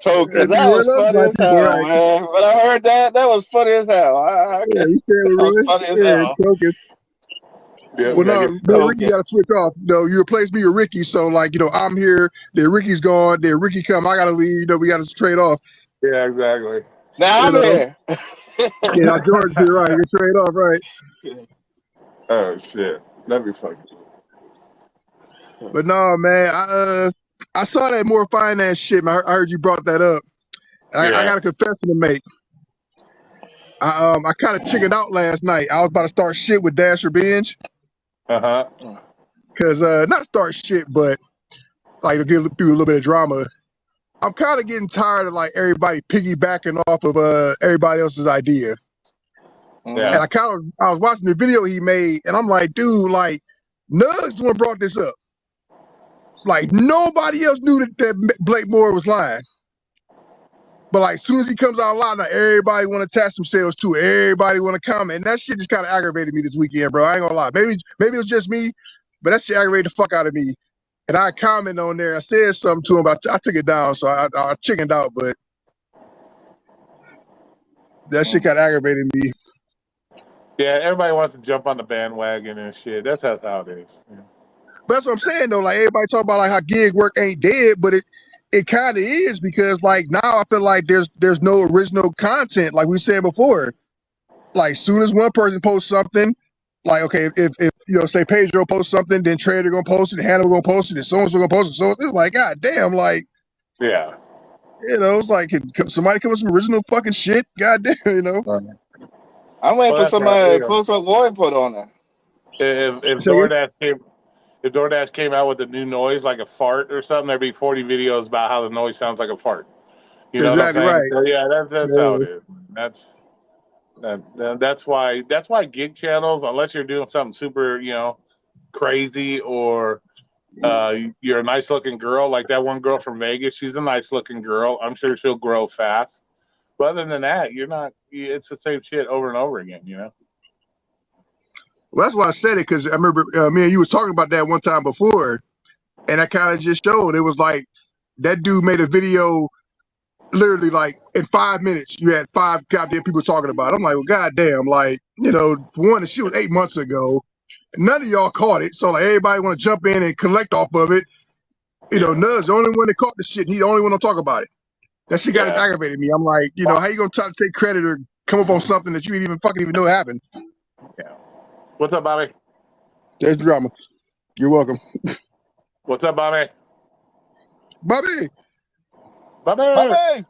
Tokens. That's That where was those funny black as people, hell, right? man. When I heard that was funny as hell. Yeah, you stand with That was Roy. funny as Yeah, hell. token. Yeah, we Well, gotta no, get the me and Ricky tokens. got Token. to switch off. You replace me with Ricky, so like, I'm here. Then Ricky's gone. Then Ricky come. I gotta leave. We got to trade off. Yeah, exactly. Now You I'm know. here. Yeah, now George, you're right. You trade off, right? Oh shit, that'd be funny. But no, man, I saw that more finance shit. Man. I heard you brought that up. I Yeah. got a confession to make. I kind of chickened out last night. I was about to start shit with Dash or Binge, Uh huh. cause not start shit, but like to get through a little bit of drama. I'm kind of getting tired of like everybody piggybacking off of everybody else's idea. Yeah. And Hmm. I was watching the video he made, and I'm like, dude, like Nugs the one brought this up. Like nobody else knew that Blake Moore was lying. But like as soon as he comes out loud, now everybody want to attach themselves to it. Everybody want to comment, and that shit just kind of aggravated me this weekend, bro. I ain't gonna lie. Maybe it was just me, but that shit aggravated the fuck out of me. And I commented on there. I said something to him, but I took it down, so I chickened out. But that shit kind of aggravated me. Yeah. Everybody wants to jump on the bandwagon and shit. That's how it is. Yeah. But that's what I'm saying though. Like everybody talk about like how gig work ain't dead, but it kind of is because like now I feel like there's no original content like we said before. Like soon as one person posts something, like okay, if say Pedro posts something, then Trader gonna post it, Hannah gonna post it, and so and so gonna post it. So it's like god damn, like Yeah. it's like can somebody come with some original fucking shit? God damn. I'm waiting Well, for that's right. somebody You to know, post what Roy put on there. if So yeah, DoorDash came out with a new noise like a fart or something, there'd be 40 videos about how the noise sounds like a fart. You know what I'm exactly saying? right. So yeah, that's how it Yeah. is. That's that's why gig channels, unless you're doing something super, crazy or you're a nice looking girl like that one girl from Vegas. She's a nice looking girl. I'm sure she'll grow fast. But other than that, you're not. It's the same shit over and over again. You know? Well, that's why I said it because I remember me and you was talking about that one time before, and I kind of just showed it was like that dude made a video literally like in 5 minutes you had five goddamn people talking about it. I'm like, well, goddamn, like, for one, the shit was 8 months ago. None of y'all caught it. So like everybody want to jump in and collect off of it. Yeah. Nud's the only one that caught the shit. He the only one to talk about it. That shit got Yeah. aggravated me. I'm like, how you gonna try to take credit or come up on something that you didn't even fucking even know happened? Yeah. What's up, Bobby? There's drama. You're welcome. What's up, Bobby? Bobby! Bobby!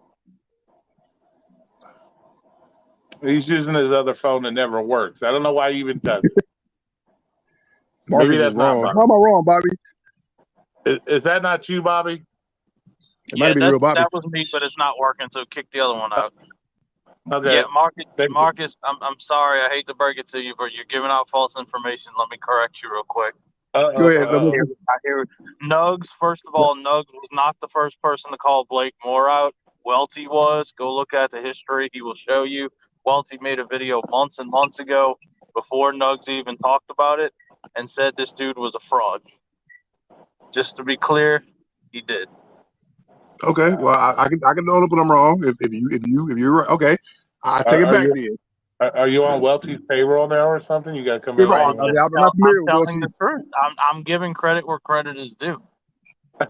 He's using his other phone that never works. I don't know why he even does it. Maybe Marcus that's is not wrong. Bobby. How am I wrong, Bobby? Is that not you, Bobby? It might have been real Bobby. That was me, but it's not working, so kick the other one out. Okay. Yeah, Marcus, I'm sorry, I hate to break it to you, but you're giving out false information. Let me correct you real quick. Go ahead. I hear Nugs. First of all, Nugs was not the first person to call Blake Moore out. Welty was. Go look at the history. He will show you. Welty made a video months and months ago before Nugs even talked about it and said this dude was a fraud. Just to be clear, he did. Okay, well, I can own up when I'm wrong. If you're right, okay, I take it back then. Are you on Welty's payroll now or something? You got to come You're in. wrong. I'm not familiar with telling the truth. I'm giving credit where credit is due.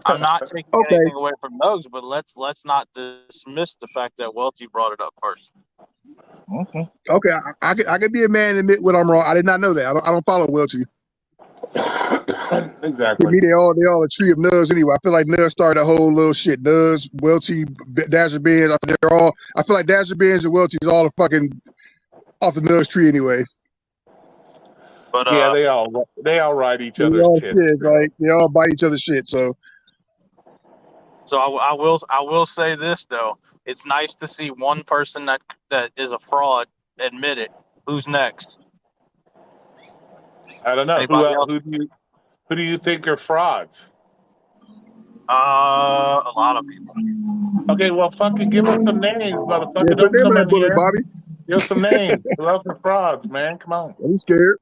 I'm not taking Okay. anything away from Nugs, but let's not dismiss the fact that Welty brought it up first. Okay, I could be a man and admit when I'm wrong. I did not know that. I don't follow Welty. Exactly. To me, they all a tree of Nugs anyway. I feel like Nugs started that whole little shit. Nugs, Welty, Dasher Benz. I feel like Dasher Benz and Welty is all fucking off the Nugs tree anyway. But yeah, they all ride each They other's all tits. shit. Like they all bite each other's shit. So I will say this though. It's nice to see one person that is a fraud admit it. Who's next? I don't know. Anybody else? Who do you think are frauds? A lot of people. Okay, well, fucking give us some names, motherfucker. yeah, put Don't them come in that in bullet, here. Bobby. Give us some names. Who else are frauds, man? Come on. I'm scared.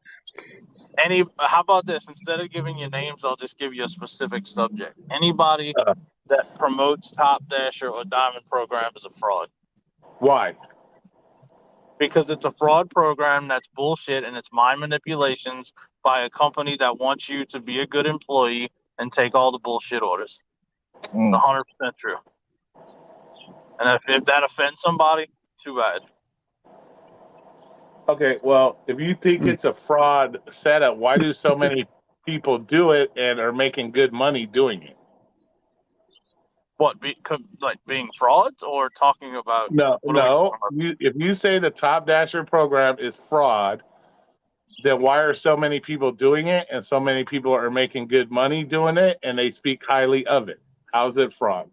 How about this? Instead of giving you names, I'll just give you a specific subject. Anybody that promotes Top Dasher or Diamond program is a fraud. Why? Because it's a fraud program that's bullshit and it's mind manipulations by a company that wants you to be a good employee and take all the bullshit orders. 100% true. And if that offends somebody, too bad. Okay, well, if you think it's a fraud setup, why do so many people do it and are making good money doing it? What, like being frauds or talking about? No. If you say the Top Dasher program is fraud, then why are so many people doing it and so many people are making good money doing it and they speak highly of it? How's it fraud?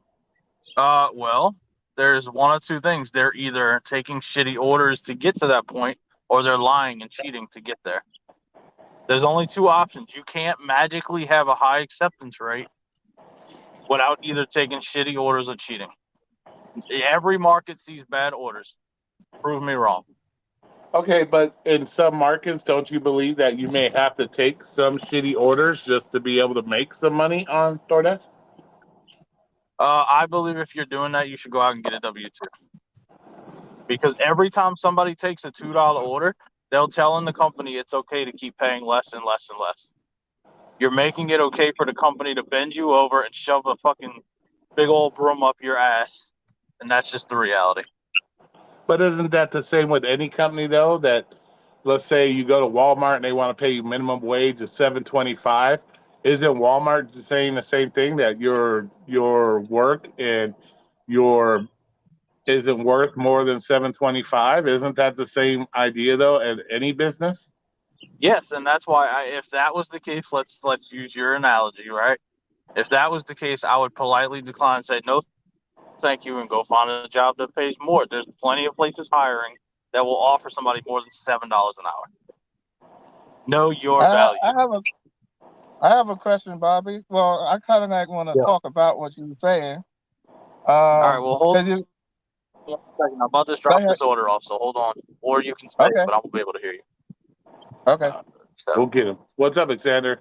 Well, there's one of two things. They're either taking shitty orders to get to that point, or they're lying and cheating to get there. There's only two options. You can't magically have a high acceptance rate without either taking shitty orders or cheating. Every market sees bad orders. Prove me wrong. Okay, but in some markets, don't you believe that you may have to take some shitty orders just to be able to make some money on DoorDash? I believe if you're doing that, you should go out and get a W-2. Because every time somebody takes a $2 order, they'll tell in the company it's okay to keep paying less and less and less. You're making it okay for the company to bend you over and shove a fucking big old broom up your ass. And that's just the reality. But isn't that the same with any company though? That let's say you go to Walmart and they want to pay you minimum wage of $7.25. Isn't Walmart saying the same thing that your work and your isn't worth more than $7.25? Isn't that the same idea though at any business? Yes, and that's why if that was the case, let's use your analogy, right? If that was the case, I would politely decline and say no, thank you, and go find a job that pays more. There's plenty of places hiring that will offer somebody more than $7 an hour. Know your value. I have a question, Bobby. Well, I kind of like want to talk about what you were saying. All right, well, hold you, on a second. I'm about to drop this order off, so hold on. Or you can stay, but I won't be able to hear you. Okay. We'll get him. What's up, Alexander?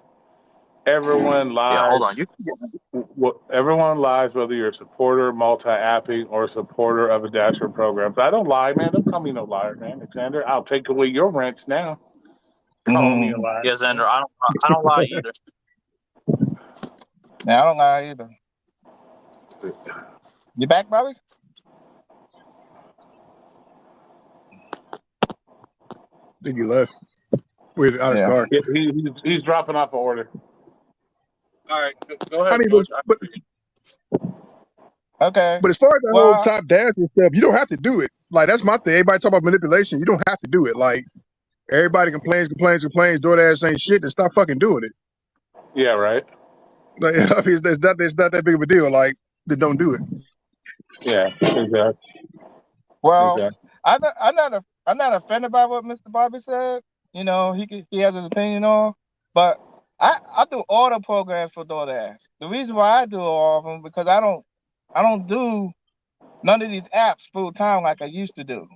Everyone lies. Yeah, hold on. You can get everyone lies, whether you're a supporter, multi-apping, or a supporter of a Dasher program. So I don't lie, man. Don't call me no liar, man, Alexander. I'll take away your rents now. Call me a liar. Yeah, Xander, I don't lie either. Yeah, I don't lie either. You back, Bobby? I think he left. Wait, out his Yeah. car. Yeah, he's dropping off an order. All right, go I ahead, mean, George. Okay. but as far as the whole Well, top dash and stuff, you don't have to do it. Like that's my thing. Everybody talk about manipulation. You don't have to do it. Like everybody complains. DoorDash ain't shit. Then stop fucking doing it. Yeah, right. Like I mean, it's not that big of a deal. Like then don't do it. Yeah, exactly. well, Exactly. I'm not offended by what Mr. Bobby said. You know, he has his opinion on, but I do order programs for DoorDash. The reason why I do all of them because I don't do none of these apps full time like I used to do.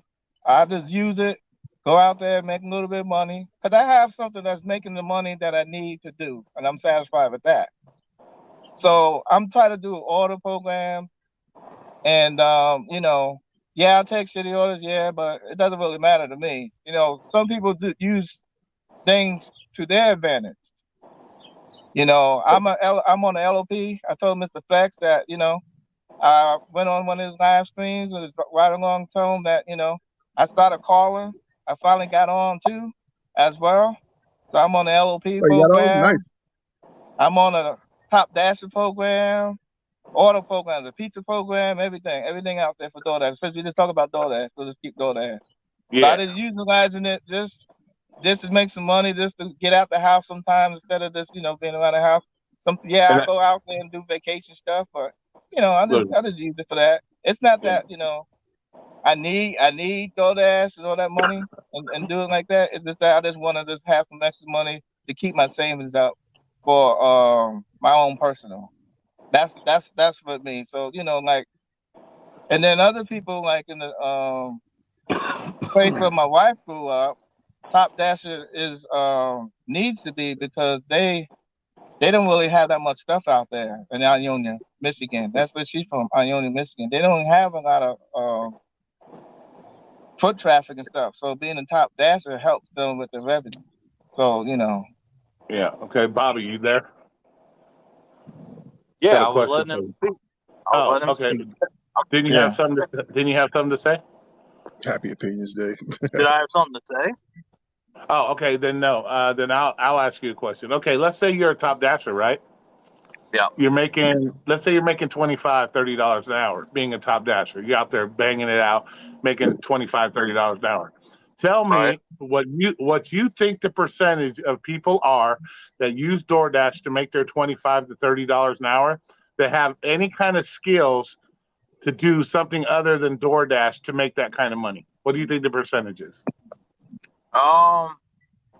I just use it, go out there, make a little bit of money because I have something that's making the money that I need to do, and I'm satisfied with that. So I'm trying to do order programs, and you know, yeah, I take shitty orders, yeah, but it doesn't really matter to me. You know, some people do use things to their advantage. You know, I'm on the LOP. I told Mr. Flex that I went on one of his live streams and was right along told him that I started calling. I finally got on too, as well. So I'm on the LOP Oh, you got on? program. Nice. I'm on a Top Dasher program, order program, the pizza program, everything out there for DoorDash. Since we just talk about DoorDash, so just keep DoorDash. So I Yeah, just utilizing it just to make some money, just to get out the house sometimes instead of just being around the house. and I go out there and do vacation stuff, but look, I just use it for that. It's not yeah, that I need DoorDash and all that money and do it like that. It's just that I just want to just have some extra money to keep my savings up for my own personal. That's what me. So like, and then other people like in the place where my wife grew up, Top Dasher is needs to be because they don't really have that much stuff out there in Ionia, Michigan. That's where she's from, Ionia, Michigan. They don't have a lot of foot traffic and stuff. So being a Top Dasher helps them with the revenue. So yeah. Okay, Bobby, you there? Got Yeah, a I was question letting him for you. speak. I was Oh, letting him okay. speak. Didn't you have yeah. something? Didn't you have something to say? Happy Opinions Day. Did I have something to say? Oh, okay. Then no. Then I'll ask you a question. Okay, let's say you're a top dasher, right? Yeah. You're making, let's say you're making $25, $30 an hour being a top dasher. You're out there banging it out, making $25, $30 an hour. Tell Right. me what you think the percentage of people are that use DoorDash to make their $25 to $30 an hour that have any kind of skills to do something other than DoorDash to make that kind of money. What do you think the percentage is? Um,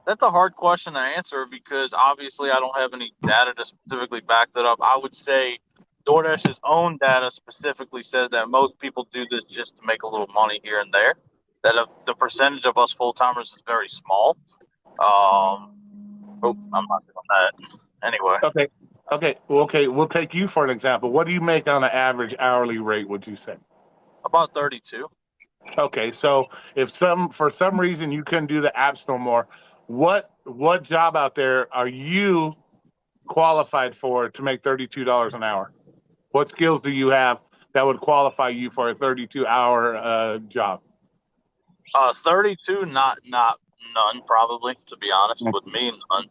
that's a hard question to answer because obviously I don't have any data to specifically back that up. I would say DoorDash's own data specifically says that most people do this just to make a little money here and there. That the percentage of us full timers is very small. Um, oh, I'm not doing that. Anyway, Okay. Okay. We'll take you for an example. What do you make on an average hourly rate, would you say? about 32. Okay. So if for some reason you couldn't do the apps no more, what job out there are you qualified for to make $32 an hour? What skills do you have that would qualify you for a 32-hour job? 32, not none probably, to be honest with me, none.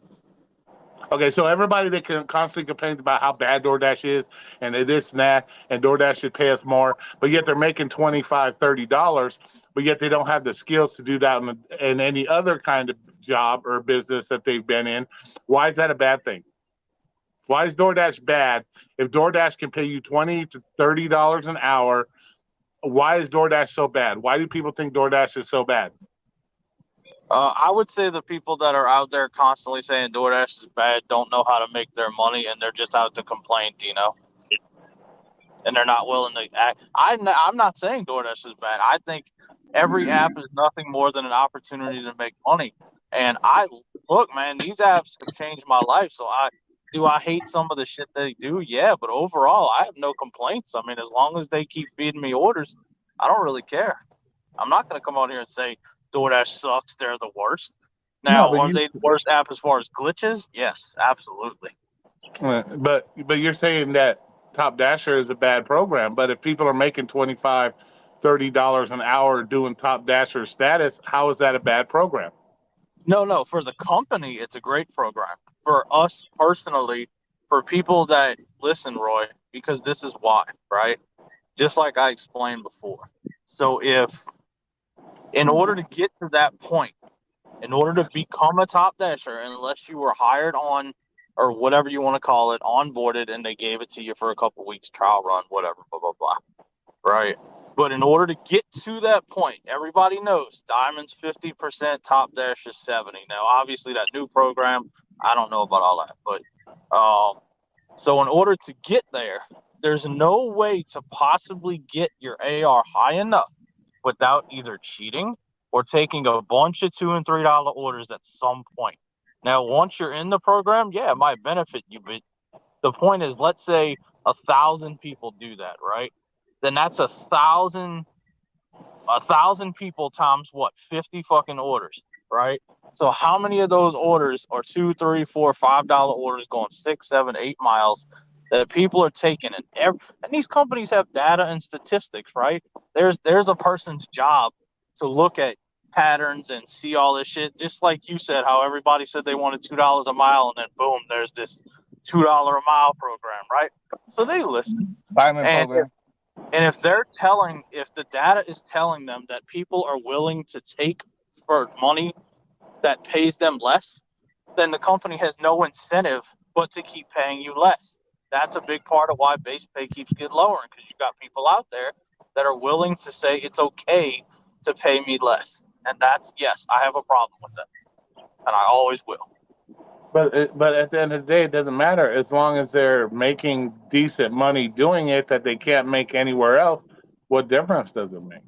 Okay, so everybody that can constantly complains about how bad DoorDash is and this and that, and DoorDash should pay us more, but yet they're making $25, $30, but yet they don't have the skills to do that in any other kind of job or business that they've been in. Why is that a bad thing? Why is DoorDash bad? If DoorDash can pay you $20 to $30 an hour, why is DoorDash so bad? Why do people think DoorDash is so bad? I would say the people that are out there constantly saying DoorDash is bad don't know how to make their money, and they're just out to complain, and they're not willing to act. I'm not saying DoorDash is bad. I think every app is nothing more than an opportunity to make money. And look, man, these apps have changed my life. So I hate some of the shit they do? Yeah, but overall, I have no complaints. I mean, as long as they keep feeding me orders, I don't really care. I'm not going to come out here and say DoorDash sucks. They're the worst. No, Now, but are they the worst app as far as glitches? Yes, absolutely. but you're saying that Top Dasher is a bad program. But if people are making $25, $30 an hour doing Top Dasher status, how is that a bad program? No. For the company, it's a great program. For us personally, for people that listen, Roy, because this is why, right? Just like I explained before. So if in order to get to that point, in order to become a top dasher, unless you were hired on or whatever you want to call it, onboarded, and they gave it to you for a couple of weeks trial run, whatever, blah blah blah, right? But in order to get to that point, everybody knows Diamond's 50%, Top Dash is 70. Now, obviously, that new program, I don't know about all that, but so in order to get there, there's no way to possibly get your AR high enough without either cheating or taking a bunch of $2 and $3 orders at some point. Now, once you're in the program, yeah, it might benefit you, but the point is, let's say 1,000 people do that, right? Then that's a thousand people times what, 50 fucking orders, right? So how many of those orders are two, three, four, $5 orders going 6, 7, 8 miles that people are taking? And these companies have data and statistics, right? There's a person's job to look at patterns and see all this shit. Just like you said, how everybody said they wanted $2 a mile, and then boom, there's this $2 a mile program, right? So they listen. Diamond And program. and if the data is telling them that people are willing to take for money that pays them less, then the company has no incentive but to keep paying you less. That's a big part of why base pay keeps getting lower, because you got people out there that are willing to say it's okay to pay me less. And that's, yes, I have a problem with that. And I always will. But at the end of the day, it doesn't matter as long as they're making decent money doing it that they can't make anywhere else. What difference does it make?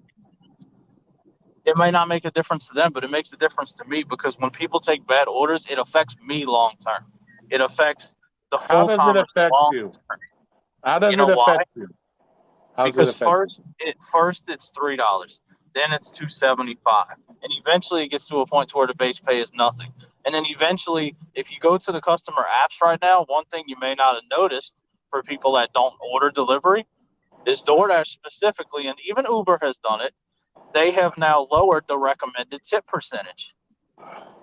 It may not make a difference to them, but it makes a difference to me, because when people take bad orders, it affects me long term. It affects the How full does it timers affect long you? term. How You does know it why? affect you? How does it Because affect you? first it's $3, then it's $2.75, and eventually it gets to a point to where the base pay is nothing. And then eventually, if you go to the customer apps right now, one thing you may not have noticed for people that don't order delivery is DoorDash specifically, and even Uber has done it. They have now lowered the recommended tip percentage,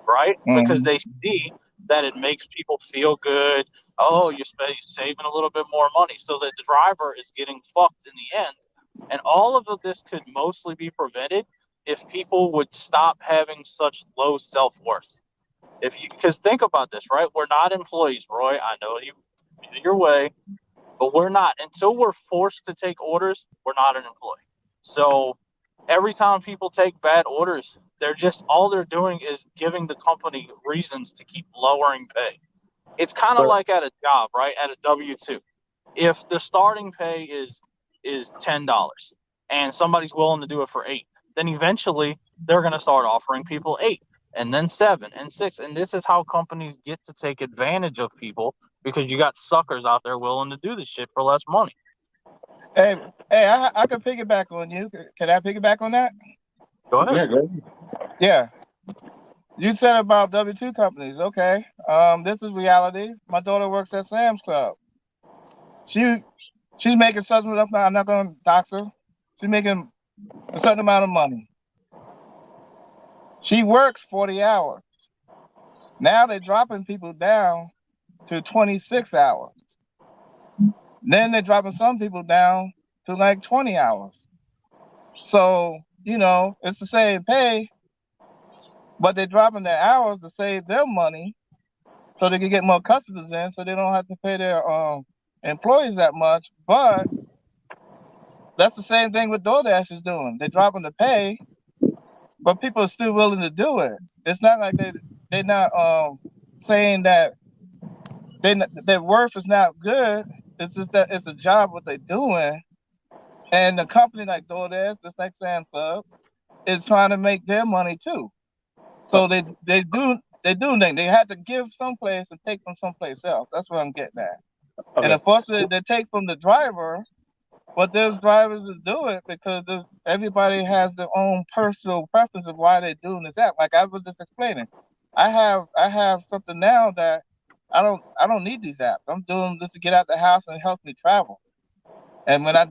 right? Because Mm. they see that it makes people feel good. Oh, you're saving a little bit more money. So the driver is getting fucked in the end. And all of this could mostly be prevented if people would stop having such low self worth. If you, because think about this, right? We're not employees, Roy. I know you feel your way, but we're not. Until we're forced to take orders, we're not an employee. So every time people take bad orders, they're just, all they're doing is giving the company reasons to keep lowering pay. It's kind of But like at a job, right? At a W-2. If the starting pay is $10 and somebody's willing to do it for 8, then eventually they're going to start offering people 8 and then 7 and 6, and this is how companies get to take advantage of people, because you got suckers out there willing to do this shit for less money. Hey, I can piggyback on you. Can I piggyback on that? Go ahead. yeah, go ahead. Yeah. You said about W-2 companies. Okay. This is reality. My daughter works at Sam's Club. She she's making something up now. I'm not gonna dox her. She's making a certain amount of money. She works 40 hours. Now they're dropping people down to 26 hours. Then they're dropping some people down to like 20 hours. So, it's the same pay, but they're dropping their hours to save them money so they can get more customers in so they don't have to pay their employees that much. But that's the same thing with DoorDash is doing. They're dropping the pay, but people are still willing to do it. It's not like they're not saying that their worth is not good. It's just that it's a job what they're doing. And the company like DoorDash, just like Sam's Club, is trying to make their money too. So they do think they had to give someplace and take from someplace else. That's what I'm getting at. And Okay. unfortunately, they take from the driver, but there's drivers that do it because everybody has their own personal preference of why they're doing this app. Like I was just explaining, I have something now that I don't need these apps. I'm doing this to get out the house and it helps me travel. And when I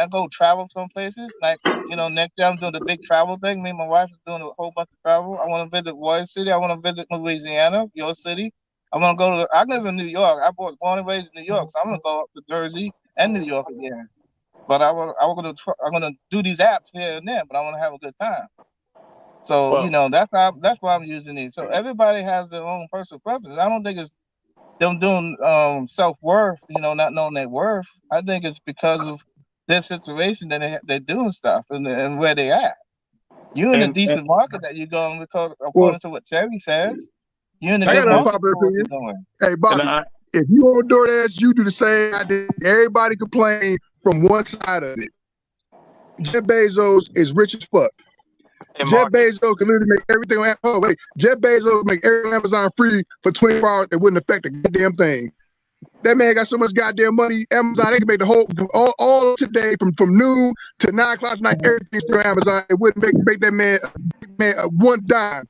go travel some places, like next year I'm doing the big travel thing. Me and my wife is doing a whole bunch of travel. I want to visit Royal City. I want to visit Louisiana, your city. I want to go to. I live in New York. Born and raised in New York, so I'm gonna go up to Jersey and New York again. But I'm gonna do these apps here and there. But I want to have a good time. So Well, that's why I'm using these. So everybody has their own personal preference. I don't think it's them doing self worth, not knowing their worth. I think it's because of their situation that they're doing stuff and where they at. You're in a and decent market that you're going because Well, according to what Terry says, you're in a I good got an and market unpopular for what you're opinion. doing. Hey, and Bobby, I if you on DoorDash, you do the same. Everybody complain from one side of it. Jeff Bezos is rich as fuck. Hey, Jeff Marcus. Bezos can literally make everything on Amazon. Oh, wait. Jeff Bezos make everything on Amazon free for 24 hours. It wouldn't affect a goddamn thing. That man got so much goddamn money. Amazon, they can make the whole all today from noon to 9 o'clock tonight. Everything's through Amazon. It wouldn't make that man one dime.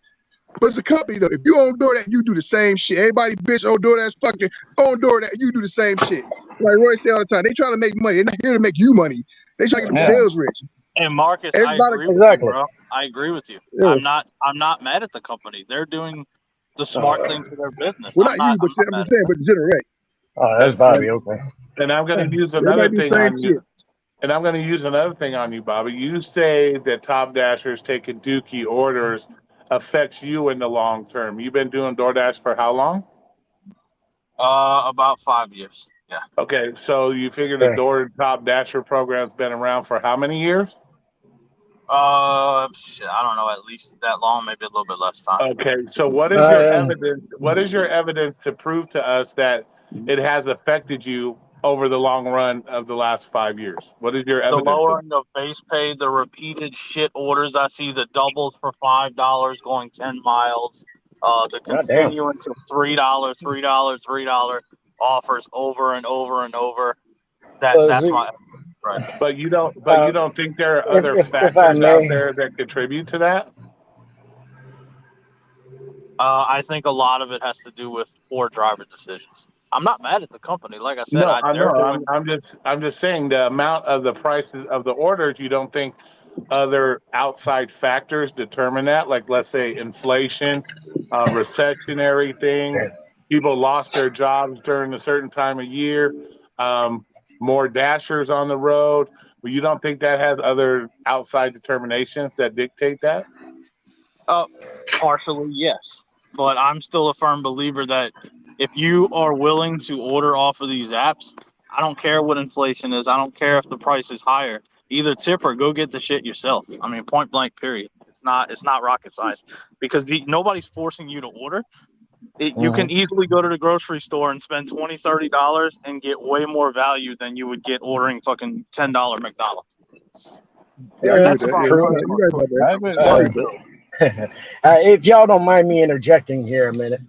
But it's a company though. If you own DoorDash, you do the same shit. Everybody bitch on DoorDash fucking on DoorDash, you do the same shit. Like Roy say all the time, they trying to make money. They're not here to make you money. They trying to get Yeah, themselves rich. And Marcus, I Everybody, agree with you, Exactly. bro. I agree with you. yeah. I'm not mad at the company. They're doing the smart thing for their business. Well, not you, but I'm not I'm mad just at saying, but the general rate. Oh, that's and, Bobby. and, Okay. and I'm going to use Everybody another do the thing same on you. shit. And I'm going to use another thing on you, Bobby. You say that Top Dashers taking Dookie orders affects you in the long term. You've been doing DoorDash for how long? About 5 years. Yeah. Okay, so you figure the Okay. Door Top Dasher program's been around for how many years? Shit, I don't know, at least that long, maybe a little bit less time. Okay, so what is your Um, evidence? What is your evidence to prove to us that it has affected you over the long run of the last 5 years? What is your The evidence of? lowering of base pay, the repeated shit orders. I see the doubles for $5 going 10 miles. The God damn. continuance of $3, $3 offers over and over and over. That's my right. But you don't. But uh, you don't think there are other if I factors out may, there that contribute to that? I think a lot of it has to do with poor driver decisions. I'm not mad at the company. Like I said, No, I know. they're doing. I'm just saying the amount of the prices of the orders. You don't think other outside factors determine that? Like, let's say inflation, recessionary things. People lost their jobs during a certain time of year. Um, More dashers on the road. But you don't think that has other outside determinations that dictate that? Partially, yes. But I'm still a firm believer that if you are willing to order off of these apps, I don't care what inflation is. I don't care if the price is higher. Either tip or go get the shit yourself. I mean, point blank, period. It's not rocket science because nobody's forcing you to order. You can easily go to the grocery store and spend $20-$30 and get way more value than you would get ordering fucking $10 McDonald's. Yeah, I agree with That's that. about Yeah, true. you right about that. I agree with Uh, that. if y'all don't mind me interjecting here a minute.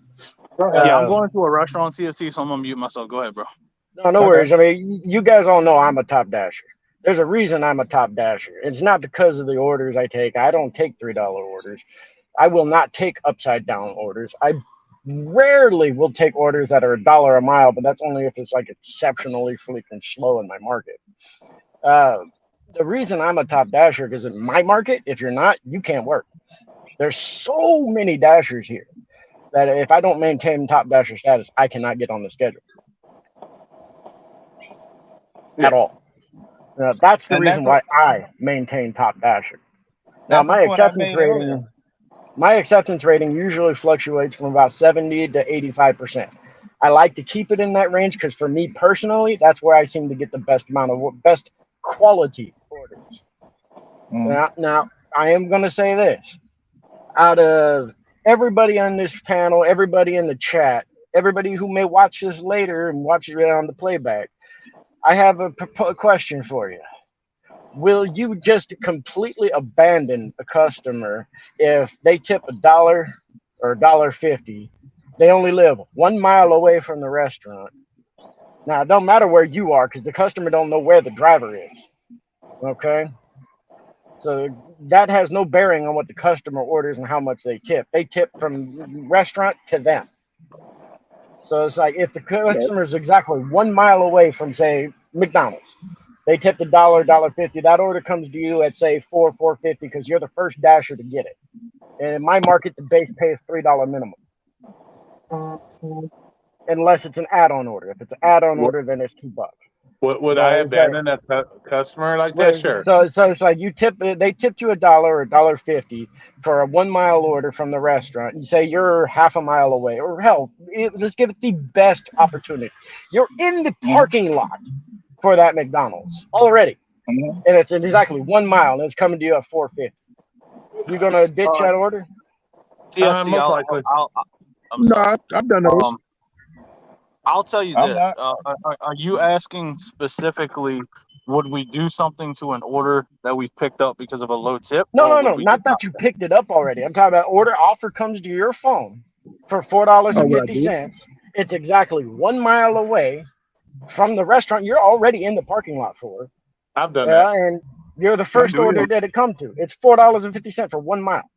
Yeah, I'm Um, going to a restaurant CFC, so I'm gonna mute myself. Go ahead, bro. no Okay. worries. I mean, you guys all know I'm a top dasher. There's a reason I'm a top dasher. It's not because of the orders I take. I don't take $3 orders. I will not take upside down orders. I rarely will take orders that are $1 a mile, but that's only if it's like exceptionally freaking slow in my market. Uh, the reason I'm a top dasher because in my market, if you're not, you can't work. There's so many dashers here that if I don't maintain top dasher status, I cannot get on the schedule Yeah. at all. That's the And reason why I maintain top dasher. Now that's the point I made earlier. my acceptance rating usually fluctuates from about 70 to 85%. I like to keep it in that range because for me personally, that's where I seem to get the best quality orders. Mm. Now I am going to say this: out of everybody on this panel, everybody in the chat, everybody who may watch this later and watch it on the playback, I have a question for you. Will you just completely abandon a customer if they tip $1 or $1.50? They only live 1 mile away from the restaurant. Now it don't matter where you are because the customer don't know where the driver is. Okay, so that has no bearing on what the customer orders and how much they tip. They tip from restaurant to them. So it's like if the customer is exactly 1 mile away from, say, McDonald's, They tipped $1.50. That order comes to you at say $4.50 because you're the first dasher to get it. And in my market, the base pay is $3 minimum, unless it's an add-on order. If it's an add-on What, order, then it's $2. would I So it's like, abandon a customer like that? Sure. so it's like they tipped you $1 or $1.50 for a 1 mile order from the restaurant. You say you're half a mile away, or hell, let's give it the best opportunity. You're in the parking lot for that McDonald's already, Mhm. and it's exactly 1 mile, and it's coming to you at $4.50. You gonna ditch that order? TFT, Most likely. I'm No, sorry. I've done those. I'll tell you I'm this. not. Are you asking specifically, would we do something to an order that we've picked up because of a low tip, No, or no, would no, we not just not? that you picked it up already. I'm talking about order offer comes to your phone for $4 Oh, and what I fifty do? cents. It's exactly 1 mile away from the restaurant you're already in the parking lot for. I've done that. And you're the I first do it. order that it come to. It's $4.50 for 1 mile.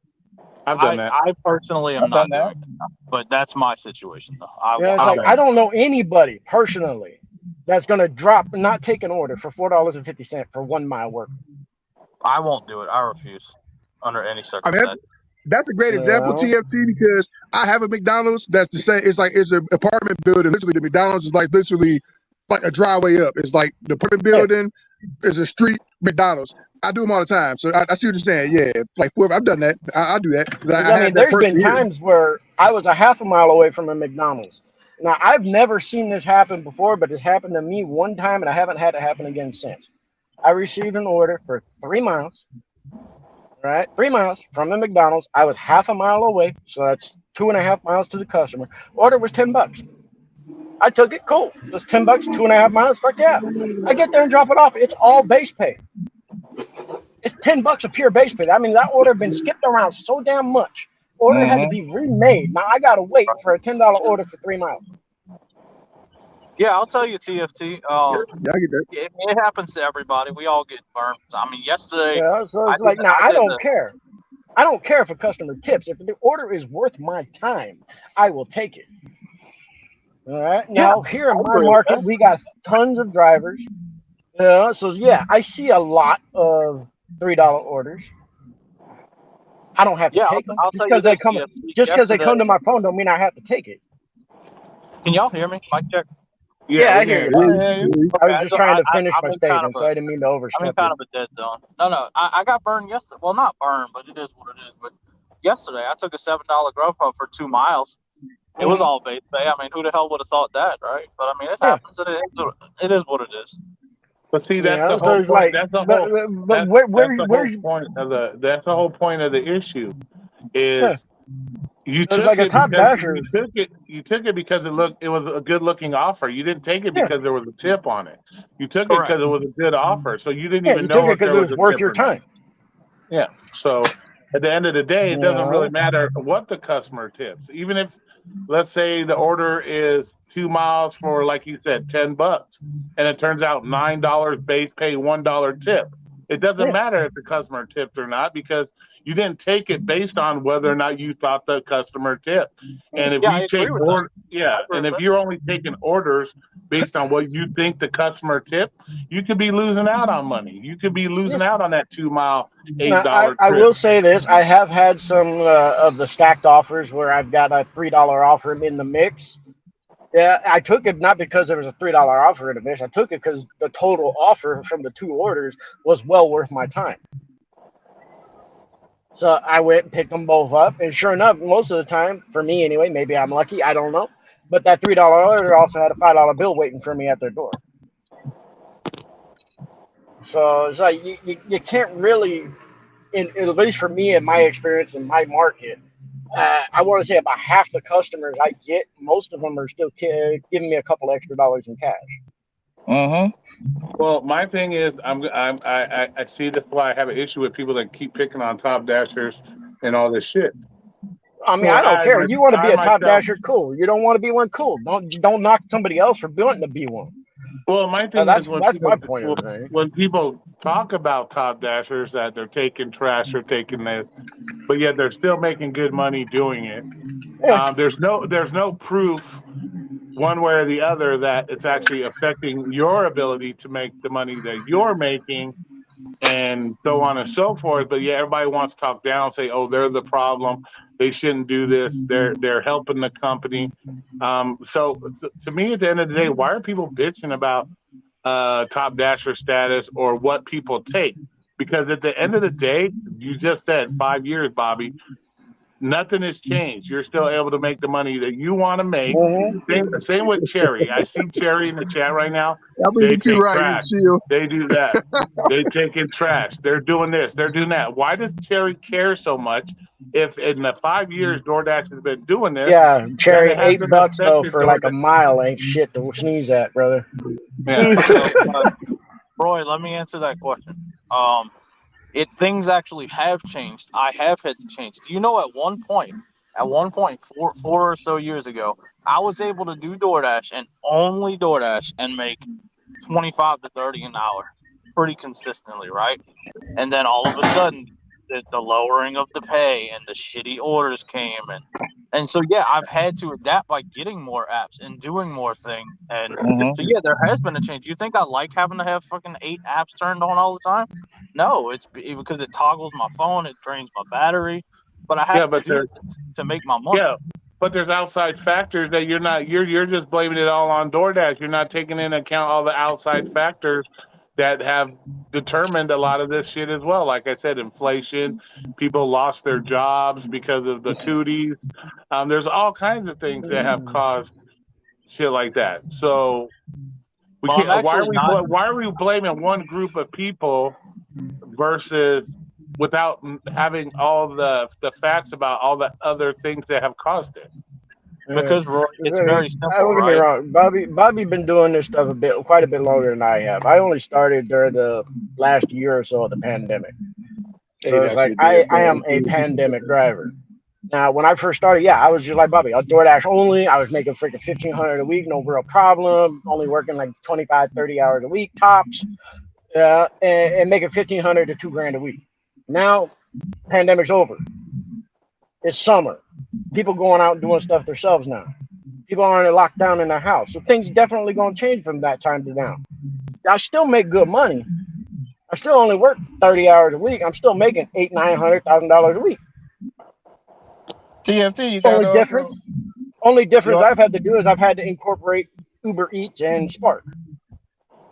I've done that. I personally am I've done not that. doing it, but that's my situation. Though. I You know, won't. it's I've like done I it. don't know anybody personally that's gonna drop not take an order for $4.50 for 1 mile work. I won't do it. I refuse under any I mean, circumstance. that's a great You example, know? TFT, because I have a McDonald's that's the same. It's like it's an apartment building. Literally, the McDonald's is like literally like a driveway up. It's like the apartment Yeah. building is a street McDonald's. I do them all the time. So I see what you're saying. Yeah, like I've done that. I do that because I I mean, have that there's been person here. times where I was a half a mile away from a McDonald's. Now, I've never seen this happen before, but it's happened to me one time, and I haven't had it happen again since. I received an order for 3 miles, right? 3 miles from the McDonald's. I was half a mile away, so that's 2.5 miles to the customer. Order was $10. I took it, cool. Just $10, 2.5 miles, fuck yeah. I get there and drop it off. It's all base pay. It's $10 a pure base pay. I mean, that order had been skipped around so damn much. Order had to Mm-hmm. be remade. Now I gotta wait for a $10 order for 3 miles. Yeah, I'll tell you, TFT. Yeah, I get that. It happens to everybody. We all get burned. I mean, yesterday Yeah, so I it's did. like now I I did don't the. care. I don't care if a customer tips. If the order is worth my time, I will take it. All right. Yeah, Now here in I my agree with market, that. we got tons of drivers. So yeah, I see a lot of $3 orders. I don't have to Yeah, take them I'll just tell you because they this, come. TFT. Just because they Yesterday, come to my phone, don't mean I have to take it. can y'all hear me? Mic check. Yeah, Yeah, we I can hear hear you, you. boss. Yeah, I Okay, was just trying to finish I'm my in kind of statement, so a I didn't mean to I'm in overstep kind you. of a dead zone. No, I got burned yesterday. Well, not burned, but it is what it is. But yesterday, I took a $7 GoPro for 2 miles. It was Mhm. all base pay. I mean, who the hell would have thought that, right? But I mean, it Yeah, happens, and it is what it is. But see, you that's the know. So whole it's point. like, That's the but whole. but where That's where the whole where's point of the. That's the whole point of the issue. yeah. Is you There's took like a it top because dasher. you took it because it was a good looking offer. You didn't take it Yeah, because there was a tip on it. You took it Correct. because it was a good offer. So you didn't yeah. even You took know it if because there it was was a worth tip your or not. time. Yeah. So at the end of the day, it You doesn't really know. matter what the customer tips. Even if, let's say, the order is 2 miles for, like you said, $10, and it turns out $9 base pay, $1 tip. It doesn't Yeah, matter if the customer tipped or not because you didn't take it based on whether or not you thought the customer tipped. yeah. And if Yeah, you I agree take with that. I agree and with if that. you're only taking orders based on what you think the customer tipped, you could be losing out on money. You could be Yeah. losing out on that 2 mile Now, $8 I trip. will say this: I have had some of the stacked offers where I've got a $3 offer in the mix. Yeah, I took it not because there was a $3 offer in the mix. I took it because the total offer from the two orders was well worth my time. So I went and picked them both up, and sure enough, most of the time, for me anyway, maybe I'm lucky, I don't know. But that $3 order also had a $5 bill waiting for me at their door. So it's like you can't really, at least for me, in my experience in my market, I want to say about half the customers I get, most of them are still giving me a couple extra dollars in cash. Mm-hmm. Well, my thing is, I see that's why I have an issue with people that keep picking on top dashers and all this shit. I mean, Well, I don't care. You want to be I a top myself, dasher, cool. You don't want to be one, cool. Don't knock somebody else for wanting to be one. well, my thing is That's my point of the thing. when people talk about top dashers that they're taking trash or taking this, but yet they're still making good money doing it. Yeah, There's no proof one way or the other that it's actually affecting your ability to make the money that you're making and so on and so forth. But yeah, everybody wants to talk down, say, "Oh, they're the problem. They shouldn't do this. They're helping the company." To me, at the end of the day, why are people bitching about top dasher status or what people take? Because at the end of the day, you just said 5 years, Bobby. Nothing has changed. You're still able to make the money that you want to make. Same with Cherry. I see Cherry in the chat right now. I mean, They you're too take right, trash. chill. They do that. They take in trash. They're doing this. They're doing that. Why does Cherry care so much if in the 5 years DoorDash has been doing this Yeah, that Cherry, it hasn't $8 though affected for like a DoorDash? mile ain't shit to sneeze at, brother. Yeah. So, Roy, let me answer that question. Things actually have changed. I have had to change. Do you know at one point, four or so years ago, I was able to do DoorDash and only DoorDash and make 25 to 30 an hour pretty consistently, right? And then all of a sudden, the lowering of the pay and the shitty orders came, and so yeah, I've had to adapt by getting more apps and doing more things. And so yeah, there has been a change. You think I like having to have fucking 8 apps turned on all the time? No, it's because it toggles my phone, it drains my battery, but I Yeah, have to but do there it to make my money. yeah, but there's outside factors that you're just blaming it all on DoorDash. You're not taking into account all the outside factors that have determined a lot of this shit as well. Like I said, inflation, people lost their jobs because of the cooties. There's all kinds of things that have caused shit like that. So we Well, I'm can't. actually not. Why are we blaming one group of people versus without having all the facts about all the other things that have caused it? Because Roy, it's very simple, Don't get me right? wrong, Bobby been doing this stuff quite a bit longer than I have. I only started during the last year or so of the pandemic, Hey, so it's that's like your dead I body. am a pandemic driver. Now, when I first started, yeah, I was just like Bobby, I DoorDash only. I was making freaking 1,500 a week, no real problem. Only working like 25, 30 hours a week tops, and making 1,500 to 2 grand a week. Now, pandemic's over. It's summer. People going out and doing stuff themselves now. People aren't locked down in their house. So things definitely going to change from that time to now. I still make good money. I still only work 30 hours a week. I'm still making $800,000-$900,000 a week. TFT, you got Only difference your I've had to do is I've had to incorporate Uber Eats and Spark.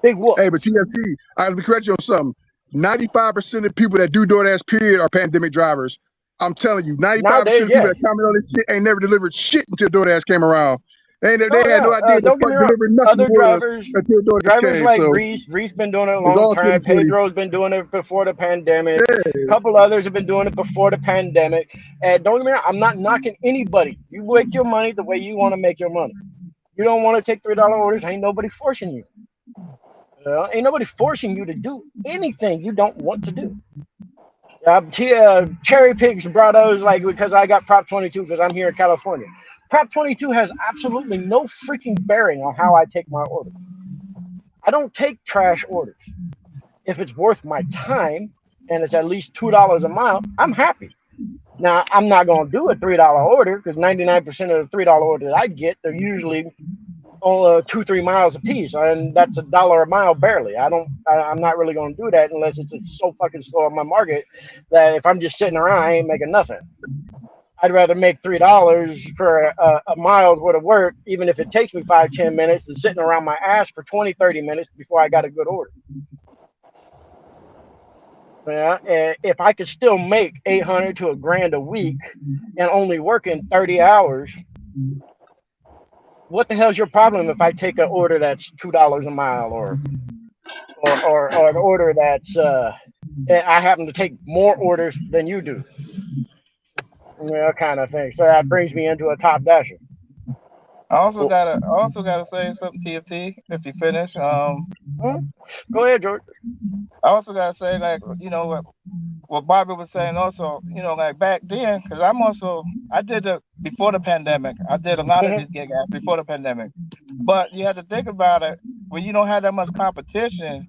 Big whoop. Hey, but TFT, I gotta be correct you on something. 95% of people that do DoorDash period are pandemic drivers. I'm telling you, 95% Nowadays, of people yes. that comment on this shit ain't never delivered shit until DoorDash came around. They Oh had no yeah. idea the Don't get fuck me wrong. delivering nothing Other was until DoorDash drivers came. like So Reese been doing it a it's long all time. 2020. Pedro's been doing it before the pandemic. Yeah. A couple others have been doing it before the pandemic. And don't get me wrong, I'm not knocking anybody. You make your money the way you want to make your money. You don't want to take $3 orders. Ain't nobody forcing you. Ain't nobody forcing you to do anything you don't want to do. Cherry Pigs brought those like because I got Prop 22 because I'm here in California. Prop 22 has absolutely no freaking bearing on how I take my order. I don't take trash orders. If it's worth my time and it's at least $2 a mile, I'm happy. Now I'm not gonna do a $3 order because 99% of the $3 orders I get, they're usually 2-3 miles a piece, and that's $1 a mile barely. I'm not really going to do that unless it's so fucking slow on my market that if I'm just sitting around, I ain't making nothing. I'd rather make $3 for a mile's worth of work, even if it takes me 5-10 minutes, than sitting around my ass for 20-30 minutes before I got a good order. Yeah, and if I could still make 800 to $1,000 a week and only working 30 hours, what the hell's your problem if I take an order that's $2 a mile or an order that's I happen to take more orders than you do, kind of thing. So that brings me into a top dasher. I also Well, gotta say something, TFT, if you finish. go ahead, George. I also gotta say, like, what Bobby was saying also, like back then, because I did the before the pandemic. I did a lot of these gig apps before the pandemic. But you have to think about it, when you don't have that much competition,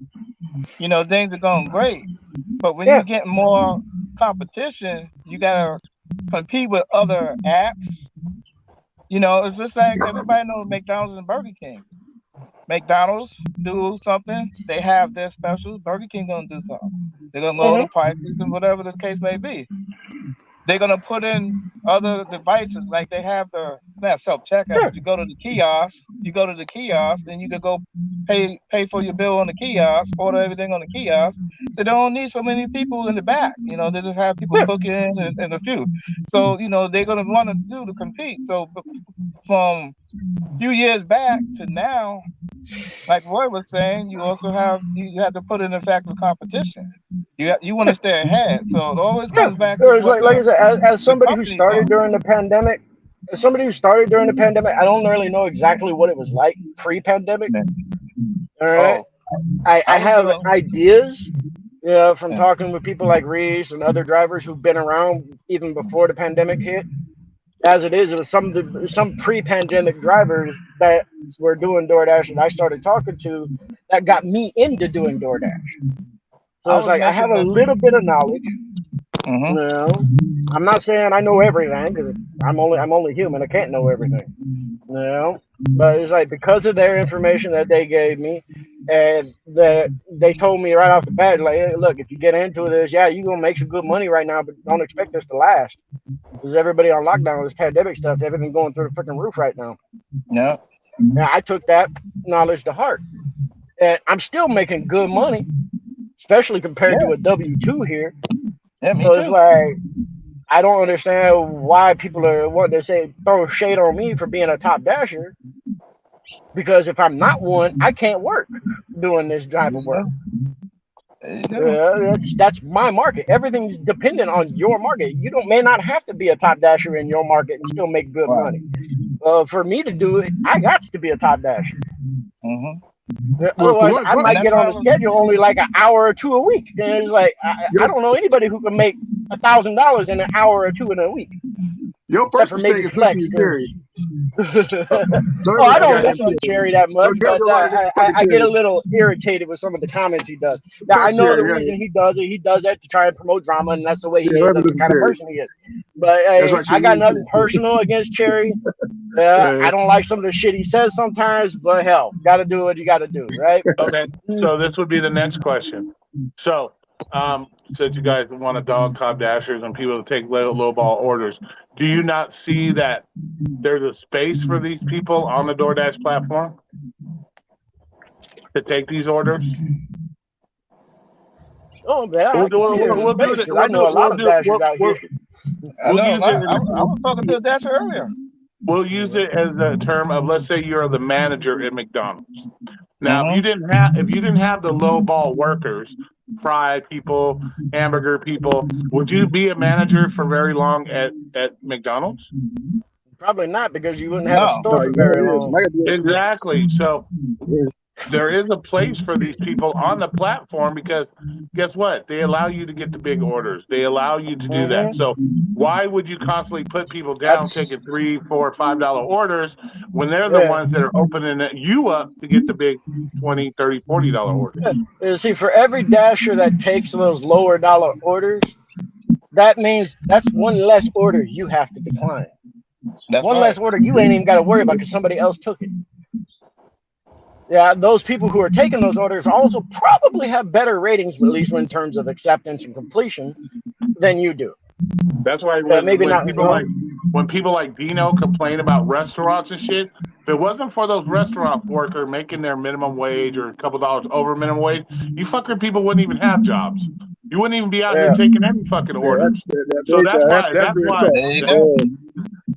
things are going great. But when you Yeah, get more competition, you gotta compete with other apps It's just like everybody knows McDonald's and Burger King. McDonald's do something, they have their specials. Burger King gonna do something. They're gonna lower the prices and whatever the case may be. They're gonna put in other devices like they have not self checkout, Sure. but you go to the kiosk. You go to the kiosk, then you can go pay for your bill on the kiosk, order everything on the kiosk. So they don't need so many people in the back. They just have people Yeah. cooking and a few. So they're gonna want to do to compete. So from a few years back to now, like Roy was saying, you also have to put in the fact of competition. You want to stay ahead. So it always Yeah. comes back to It's what like I said, as the somebody who company's started doing. during the pandemic, I don't really know exactly what it was like pre-pandemic. Yeah. All right. Oh, I I was have doing. ideas, from Yeah. talking with people like Reese and other drivers who've been around even before the pandemic hit. As it was some pre-pandemic drivers that were doing DoorDash that I started talking to that got me into doing DoorDash. So I it's was like I have making a the. little bit of knowledge. Hmm. You know, I'm not saying I know everything because I'm only human. I can't know everything. But it's like because of their information that they gave me, and that they told me right off the bat, like, hey, look, if you get into this, yeah, you're gonna make some good money right now, but don't expect this to last because everybody on lockdown with this pandemic stuff, everything going through the freaking roof right now. Yeah. And I took that knowledge to heart, and I'm still making good money, especially compared to Yeah. a W-2 here. Yeah. Me So it's too. like I don't understand why people are wanting to say throw shade on me for being a top dasher because if I'm not one, I can't work doing this There type of you work. go. There you go. That's my market. Everything's dependent on your market. You don't may not have to be a top dasher in your market and still make good Right. money. For me to do it, I got to be a top dasher. Hmm. Well, for Otherwise, one, I one And might that's get on the how. schedule only like an hour or two a week. And it's like I your, don't know anybody who can make $1,000 in an hour or two in a week, your except first for maybe mistake is listening Flex. to Jerry. Oh, I Service I don't got got. that listen shit. to Cherry that Don't much, tell but nobody that fucking I get a Jerry. little irritated with some of the comments he does. Now Fuck I know the Jerry. Yeah, reason he does it. He does that to try and promote drama, and that's the way he yeah. is. Let me That's the listen to kind of Jerry. person he is. But That's hey, why I Jerry got really nothing personal against Cherry. I don't like some of the shit he says sometimes, but hell, got to do what you got to do, right? Okay, so this would be the next question. So, since you guys want to dog Cobb Dashers and people to take low ball orders, do you not see that there's a space for these people on the DoorDash platform to take these orders? Oh man, We'll I do can see there's a we'll do space it. because I know a lot of dashers out here. I We'll know. use it. I was talking to a dasher earlier. We'll use it as a term of, let's say you're the manager at McDonald's. Now, Hmm. if you didn't have the low ball workers, fry people, hamburger people, would you be a manager for very long at McDonald's? Probably not because you wouldn't have a No. store No, for you know very it is. long. I got to be a Exactly. So there is a place for these people on the platform because guess what? They allow you to get the big orders. They allow you to do that. Hmm. So why would you constantly put people down That's taking $3, $4, $5 orders when they're the yeah. ones that are opening you up to get the big 20, 30, $40 orders? See, for every dasher that takes those lower dollar orders, that means that's one less order you have to decline. That's One less right. order you ain't even got to worry about because somebody else took it. Yeah, those people who are taking those orders also probably have better ratings, at least in terms of acceptance and completion, than you do. That's why Maybe not. when people like Dino complain about restaurants and shit, if it wasn't for those restaurant workers making their minimum wage or a couple dollars over minimum wage, you fucking people wouldn't even have jobs. You wouldn't even be out here Yeah. taking any fucking Yeah, orders. So that's, that's, that's that's real why tough. There you go. Yeah,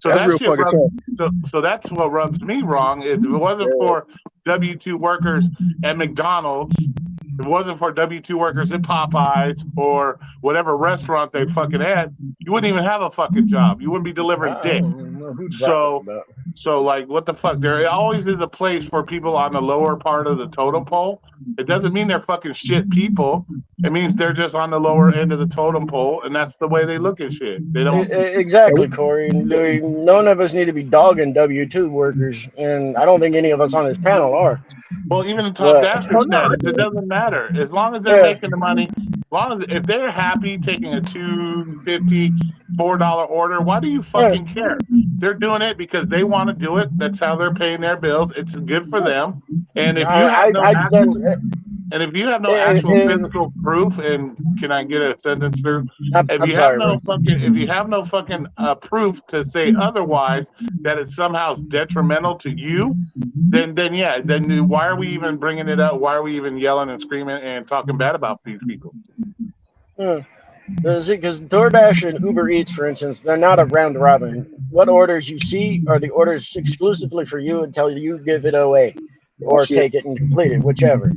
so that's that real shit fucking rubs tough. so that's what rubs me wrong is if it wasn't Yeah, for W-2 workers at McDonald's, if it wasn't for W-2 workers at Popeyes or whatever restaurant they fucking had, you wouldn't even have a fucking job. You wouldn't be delivering I dick. don't know who dropped this So about. so like what the fuck? There always is a place for people on the lower part of the totem pole. It doesn't mean they're fucking shit people. It means they're just on the lower end of the totem pole, and that's the way they look at shit. They don't. Exactly, Corey. None of us need to be dogging W-2 workers, and I don't think any of us on this panel are. Well, even the top But dasher oh no, status, it doesn't matter as long as they're yeah, making the money. As long as if they're happy taking a $2.50, $4 order, why do you yeah, fucking care? They're doing it because they want want to do it. That's how they're paying their bills. It's good for them. And if you have no I actual, that's and if you have no it, actual it, physical proof, and can I get a sentence through? I'm sorry, bro. If you have no fucking proof to say otherwise, that it's somehow detrimental to you, then yeah, then why are we even bringing it up? Why are we even yelling and screaming and talking bad about these people? Because DoorDash and Uber Eats, for instance, they're not a round robin. What orders you see are the orders exclusively for you until you give it away or Shit. take it and complete it, whichever.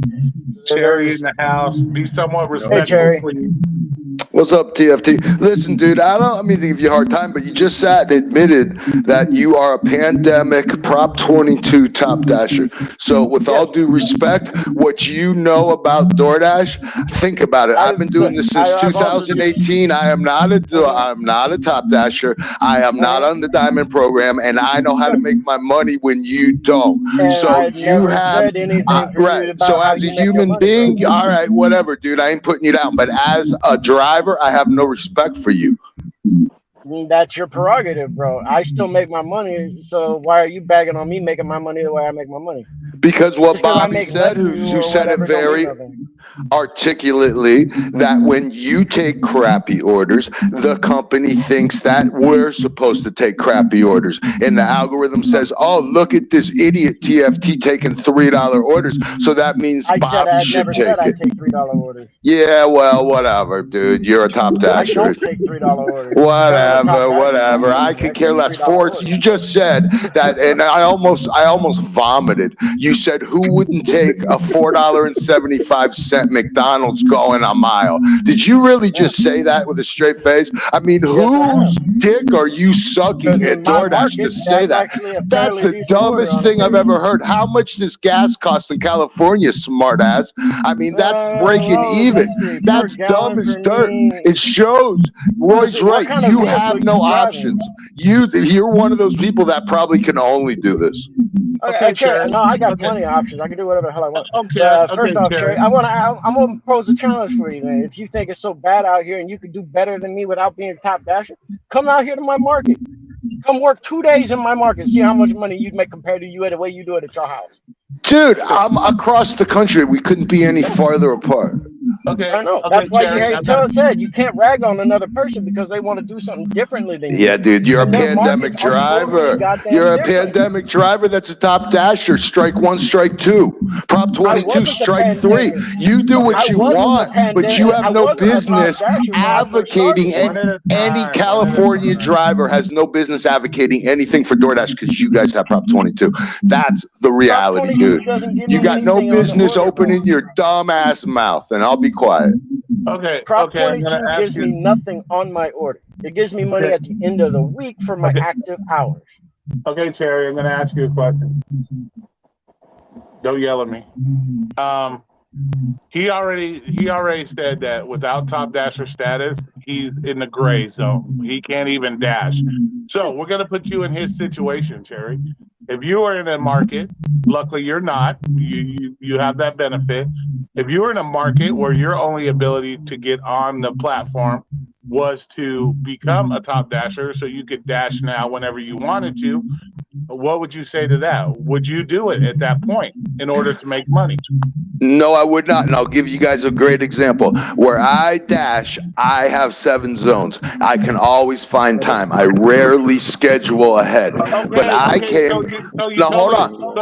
Cherry in There's the house. Be somewhat Hey, respectful, Cherry. please. What's up, TFT? Listen, dude, I don't mean to give you a hard time, but you just sat and admitted that you are a pandemic Prop 22 top dasher. So, with all due respect, what you know about DoorDash, think about it. I've been doing this since I've also just 2018. I'm not a top dasher. I am not on the Diamond program, and I know how to make my money when you don't. and So I've you never have said anything for right. you about So how as a you make your human money, being, bro. all right, whatever, dude. I ain't putting you down, but as a driver, I have no respect for you. That's your prerogative, bro. I still make my money, so why are you bagging on me making my money the way I make my money? Because what Just because I Bobby make less said, than you who or said it whatever don't mean very nothing. articulately, that when you take crappy orders, the company thinks that we're supposed to take crappy orders. And the algorithm says, oh, look at this idiot TFT taking $3 orders. So that means Bobby I should never said take I it. take $3 orders. Yeah, well, whatever, dude. You're a top I dasher. don't take $3 orders. Because I'm a top dasher, Whatever. don't I mean could I care take less. $3 Forts, orders. you just said that, and I almost vomited. You said who wouldn't take a $4.75 McDonald's going a mile? Did you really Yeah. just say that with a straight face? I mean, Yes, I have. whose dick are you sucking Because at in my DoorDash to market, say that's that? actually a That's fairly the decent order dumbest on thing I've occasion. ever heard. How much does gas cost in California, smartass? I mean, that's breaking Well, even. let's see. Per That's dumb gallon as for dirt. me. It shows. Let's see. Roy's What right. kind of You vehicle have no you driving? options. You're one of those people that probably can only do this. Okay, Cherry, Cherry. no, I got Okay, plenty of options. I can do whatever the hell I want. okay, But first okay, off, Cherry, Cherry. I'm gonna pose a challenge for you, man. If you think it's so bad out here and you could do better than me without being a top dasher, come out here to my market. Come work 2 days in my market. See how much money you'd make compared to you the way you do it at your house. Dude, I'm across the country. We couldn't be any farther apart. Okay, I know. okay, That's why you Cherry. hate said you can't rag on another person because they want to do something differently than Yeah, you. dude, you're a And their pandemic markets are totally driver. goddamn You're a different. pandemic driver that's a top dasher. Strike one, strike two. Prop I 22, wasn't the strike three. pandemic. You do I what you wasn't the want, but you pandemic. have I no wasn't a top business dasher when I first advocating. started. One And at a any time. One at a California time. driver has no business advocating anything for DoorDash because you guys have Prop 22. That's the Prop reality, 22 dude. doesn't give You me got no anything on the business order, bro. opening your dumb ass mouth, and I'll be quiet. Okay, Prop okay. I'm gonna 22 ask gives me you. nothing on my order. It gives me money Okay, at the end of the week for my okay, active hours. okay, Cherry. I'm gonna ask you a question. Don't yell at me. Um, he already said that without top dasher status, he's in the gray zone. He can't even dash. So we're gonna put you in his situation, Cherry. If you are in a market, luckily you're not. You have that benefit. If you were in a market where your only ability to get on the platform was to become a top dasher, so you could dash now whenever you wanted to, what would you say to that? Would you do it at that point in order to make money? No, I would not. And I'll give you guys a great example. Where I dash, I have 7 zones. I can always find time. I rarely schedule ahead. But Okay, I okay. came. Now, hold on.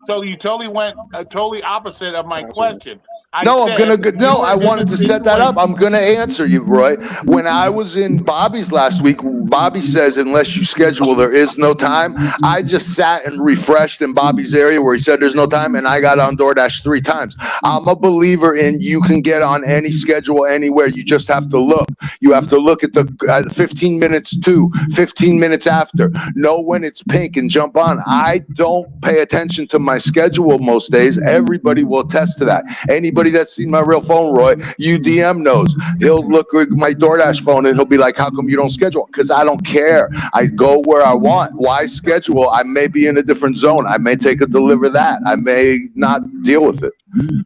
So you totally went totally opposite of my question. I No, I'm said gonna go. if you No, were I in a wanted to set that up. situation. I'm gonna answer you, Roy. When I was in Bobby's last week, Bobby says unless you schedule, there is no time. I just sat and refreshed in Bobby's area where he said there's no time, and I got on DoorDash 3 times. I'm a believer in you can get on any schedule anywhere. You just have to look. You have to look at the 15 minutes to 15 minutes after. Know when it's pink and jump on. I don't pay attention to my schedule most days. Everybody will attest to that. Anybody that's seen my real phone, Roy, UDM knows. He'll look at my DoorDash phone and he'll be like, how come you don't schedule? Because I don't care. I go where I want. Why schedule? I may be in a different zone. I may take a deliver that. I may not deal with it.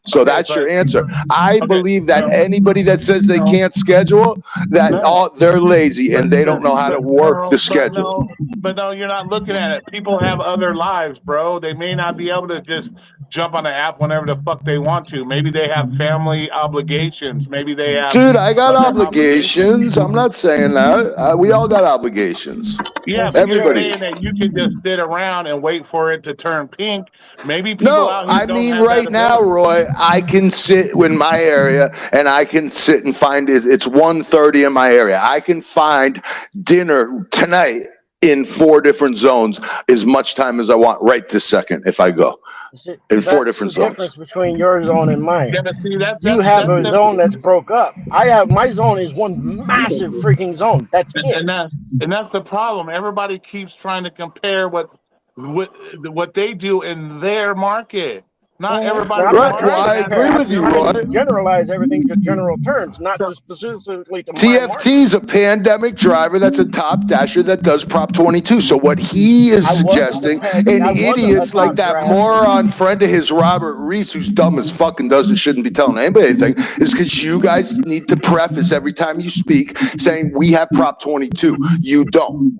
So Okay, that's your but answer. I okay, believe that no, anybody that says they can't schedule, that no, they're lazy and they don't know how to but work the no, schedule. but no, you're not looking at it. People have other lives, bro. They may not be able to just jump on the app whenever the fuck they want to. Maybe they have family obligations. Maybe they have Dude, I got other obligations. obligations. I'm not saying that. We all got obligations. Yeah, but Listen, you're Cherry. Everybody. saying that you can just sit around and wait for it to turn pink. Maybe people No, out here I don't mean have that right now, ability. Roy, I can sit in my area and I can sit and find it. It's 1:30 in my area. I can find dinner tonight in 4 different zones as much time as I want right this second if I go See, in 4 that's the different zones. difference between your zone and mine. Yeah, but see You have that's a the zone that's broke up. I have my zone is one massive freaking zone. That's it. and that and that's the problem. Everybody keeps trying to compare what what they do in their market. Not But everybody I'm in the not Right. Well, market trying to I has compare. agree that I'm with you, trying ability. to Roy. generalize everything to general terms, not So just specifically to my market. TFT is a pandemic driver that's a top dasher that does Prop 22. So what he is suggesting, and I was a idiots like top that driver. moron friend of his, Robert Reese, who's dumb as fucking doesn't shouldn't be telling anybody anything, is because you guys need to preface every time you speak saying we have Prop 22. You don't.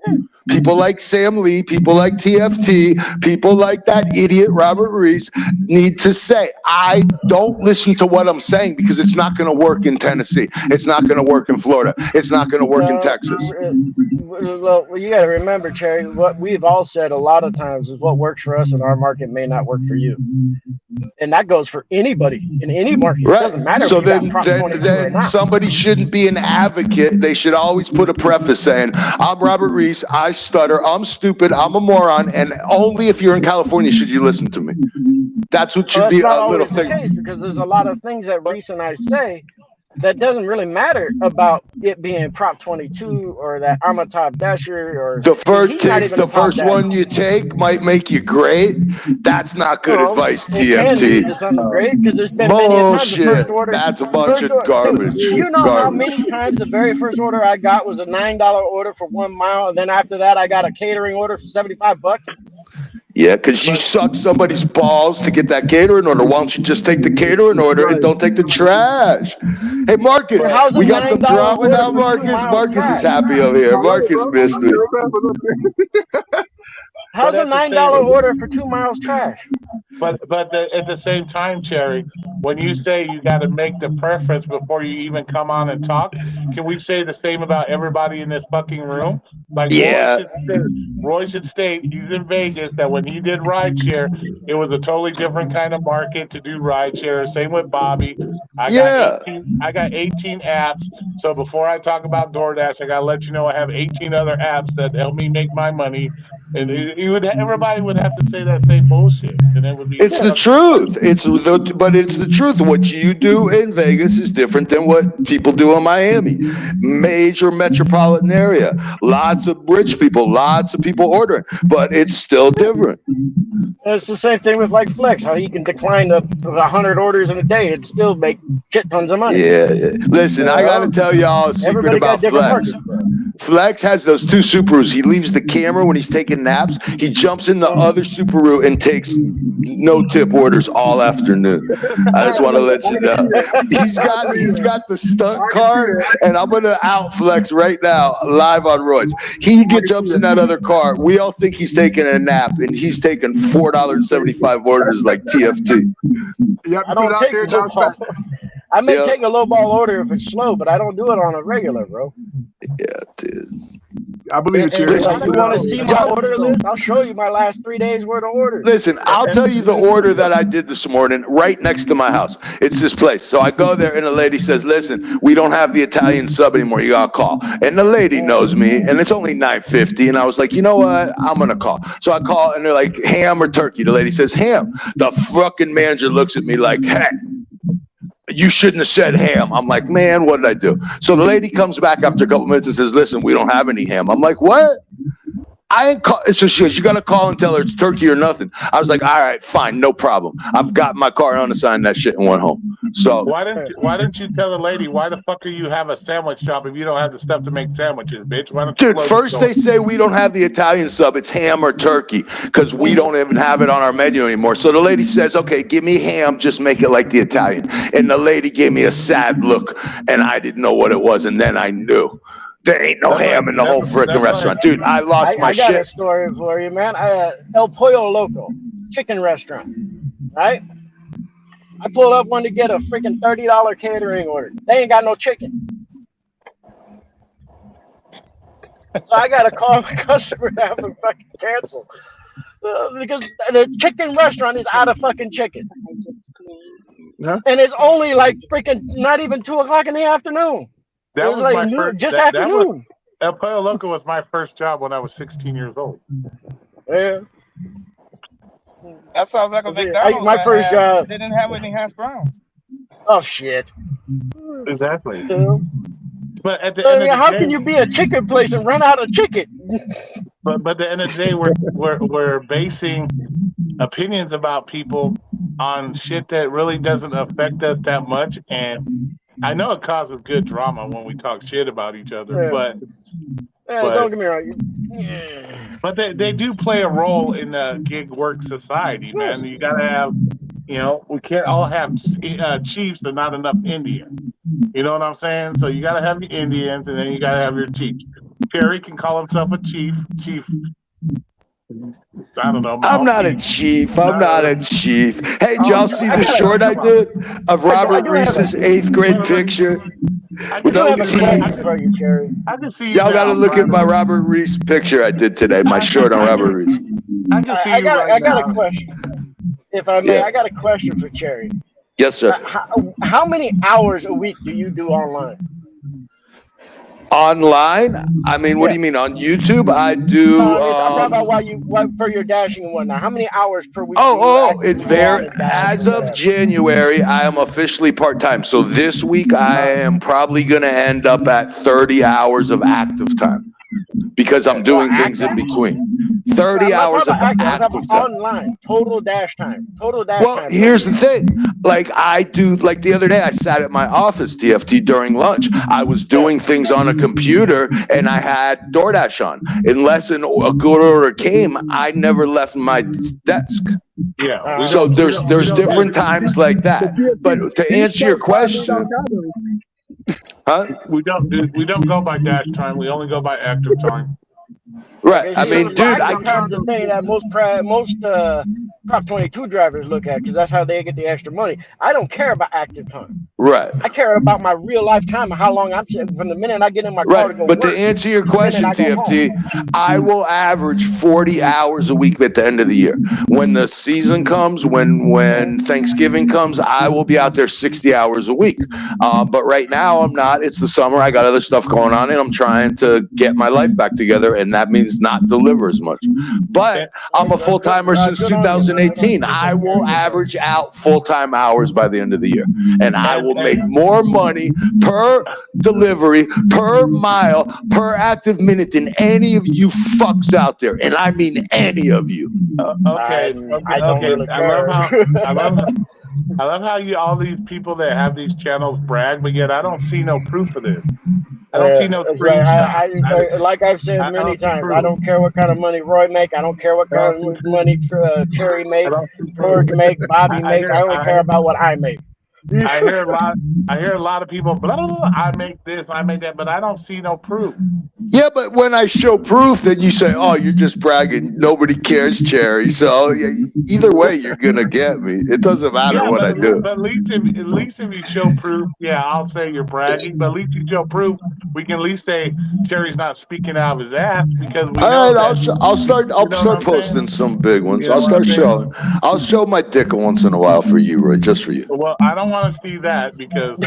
People like Sam Lee, people like TFT, people like that idiot Robert Reese need to say, I don't listen to what I'm saying because it's not going to work in Tennessee. It's not going to work in Florida. It's not going to work in No, Texas. well, you got to remember, Cherry. What we've all said a lot of times is what works for us in our market may not work for you, and that goes for anybody in any market. It Right. doesn't matter if So you got then, Prop then, 22 or then not. somebody shouldn't be an advocate. They should always put a preface saying, I'm Robert Reese. I stutter. I'm stupid. I'm a moron. And only if you're in California should you listen to me. That's what Well, should that's be not a little always the thing. case because there's a lot of things that Reese and I say that doesn't really matter about it being Prop 22 or that I'm a top dasher or The first he's not even a the top first one dasher. you take might make you great. That's not good Well, advice, it can lead TFT. to something great because there's been many a times the Bullshit. first order, That's a bunch of dude. garbage. Do you know how Garbage. many times the very first order I got was a $9 order for 1 mile, and then after that I got a catering order for $75? Yeah, because you suck somebody's balls to get that catering order. Why don't you just take the catering order and don't take the trash? Hey, Marcus, How's a we got some $9 drama order now, for two Marcus. miles Marcus is trash? happy over here. I love it, Marcus bro. missed me. How's a at the $9 same order for 2 miles trash? at the same time, Cherry, when you say you got to make the preference before you even come on and talk, can we say the same about everybody in this fucking room? Like Yeah, Roy should state he's in Vegas that when he did rideshare, it was a totally different kind of market to do rideshare. Same with Bobby. yeah. I got 18 apps. So before I talk about DoorDash, I gotta let you know I have 18 other apps that help me make my money. And everybody would have to say that same bullshit, and it would be It's the fucking truth. But it's the truth. What you do in Vegas is different than what people do in Miami. Major metropolitan area. Lots of rich people, lots of people ordering, but it's still different. And it's the same thing with like Flex, how he can decline 100 orders in a day and still make shit tons of money. Yeah. Listen, I got to Well, tell y'all a secret everybody got about different Flex. markets, bro. Flex has those 2 Subarus. He leaves the camera when he's taking naps. He jumps in the other Subaru and takes no tip orders all afternoon. I just want to let you know. He's got the stunt car, and I'm gonna out Flex right now live on Royce. Jumps in that other car. We all think he's taking a nap, and he's taking $4.75 orders like TFT. Yep, I you put don't it out take there, low Josh. ball. I may Yep. take a low ball order if it's slow, but I don't do it on a regular, bro. Yeah, dude. I believe it, And Cherry. If you want to see my order list, I'll show you my last 3 days worth of orders. Listen, I'll tell you the order that I did this morning right next to my house. It's this place. So I go there and the lady says, listen, we don't have the Italian sub anymore. You got to call. And the lady knows me and it's only $9.50. And I was like, you know what? I'm going to call. So I call and they're like, ham or turkey? The lady says, ham. The fucking manager looks at me like, hey, you shouldn't have said ham. I'm like, man, what did I do? So the lady comes back after a couple minutes and says, listen, we don't have any ham. I'm like, what? I ain't call. So she goes, you got to call and tell her it's turkey or nothing. I was like, all right, fine, no problem. I've got my car unassigned that shit and went home. So Why didn't you tell the lady, why the fuck do you have a sandwich shop if you don't have the stuff to make sandwiches, bitch? Why don't you dude, close first the they door? say we don't have the Italian sub, it's ham or turkey, because we don't even have it on our menu anymore. So the lady says, okay, give me ham, just make it like the Italian. And the lady gave me a sad look, and I didn't know what it was, and then I knew. There ain't no ham in the whole freaking restaurant. Dude, I lost my I got a shit. story for you, man. El Pollo Loco, chicken restaurant, right? I pull up one to get a freaking $30 catering order. They ain't got no chicken. So I got to call my customer to have them fucking cancel. Because the chicken restaurant is out of fucking chicken. Huh? And it's only like freaking not even 2 o'clock in the afternoon. That It was like my noon, first. just That was afternoon. El Pollo Loco was my first job when I was 16 years old. Yeah. That sounds like a Okay, McDonald's. my first job. They didn't have any hash browns. Oh shit. Exactly. Yeah. But at the I end mean, of the how day, can you be a chicken place and run out of chicken? but at the end of the day, we're basing opinions about people on shit that really doesn't affect us that much. And I know it causes good drama when we talk shit about each other, Yeah. but Don't get me wrong. Yeah. but they do play a role in the gig work society, man. You gotta have, we can't all have chiefs and not enough Indians. You know what I'm saying? So you gotta have your Indians, and then you gotta have your chiefs. Perry can call himself a chief. I don't know. I'm not a chief. I'm not a chief. Hey, did y'all see the short I did of Robert Reese's 8th grade picture? I With do no have a teeth. question for you, Cherry. I can see you Y'all got to now, look at Brian. my Robert Reese picture I did today. My short on Robert Reese. I can see I you got right a now. question. If I may, Yeah. I got a question for Cherry. Yes, sir. How many hours a week do you do online? Online? I mean, what do you mean? On YouTube? I do. I'm talking about for your dashing and whatnot. How many hours per week? It's there. As of January, I am officially part-time. So this week, I am probably going to end up at 30 hours of active time because I'm doing things in between. 30 hours of active time. Online, total dash time. Well, here's the thing. Like I do, like the other day, I sat at my office, TFT, during lunch. I was doing things on a computer and I had DoorDash on. Unless a good order came, I never left my desk. Yeah. So there's different times like that. But to answer your question, huh? We don't go by dash time. We only go by active time. Right. I mean, dude, active time's the thing that most Prop 22 drivers look at because that's how they get the extra money. I don't care about active time. Right. I care about my real life time and how long I'm from the minute I get in my car to go But work, to answer your question, TFT, I will average 40 hours a week at the end of the year. When the season comes, when Thanksgiving comes, I will be out there 60 hours a week. But right now I'm not. It's the summer. I got other stuff going on and I'm trying to get my life back together. And that means not deliver as much. But I'm a full-timer since 2018. I will average out full-time hours by the end of the year. And I will make more money per delivery, per mile, per active minute than any of you fucks out there. And I mean any of you. Okay. I don't really care. I love how all these people that have these channels brag, but yet I don't see no proof of this. I don't see no screenshots. Like I've said many times, I don't care what kind of money Roy make. I don't care what kind of money Terry make, George make, Bobby make. I only care about what I make. I hear a lot of people, blah, blah, blah, I make this, I make that, but I don't see no proof. Yeah, but when I show proof, then you say, "Oh, you're just bragging. Nobody cares, Cherry." So either way, you're gonna get me. It doesn't matter what I do. But at least if you show proof, I'll say you're bragging. But at least you show proof, we can at least say Cherry's not speaking out of his ass because we know that. I'll start posting some big ones. I'll start showing. I'll show my dick once in a while for you, Roy, just for you. Well, I don't want to see that because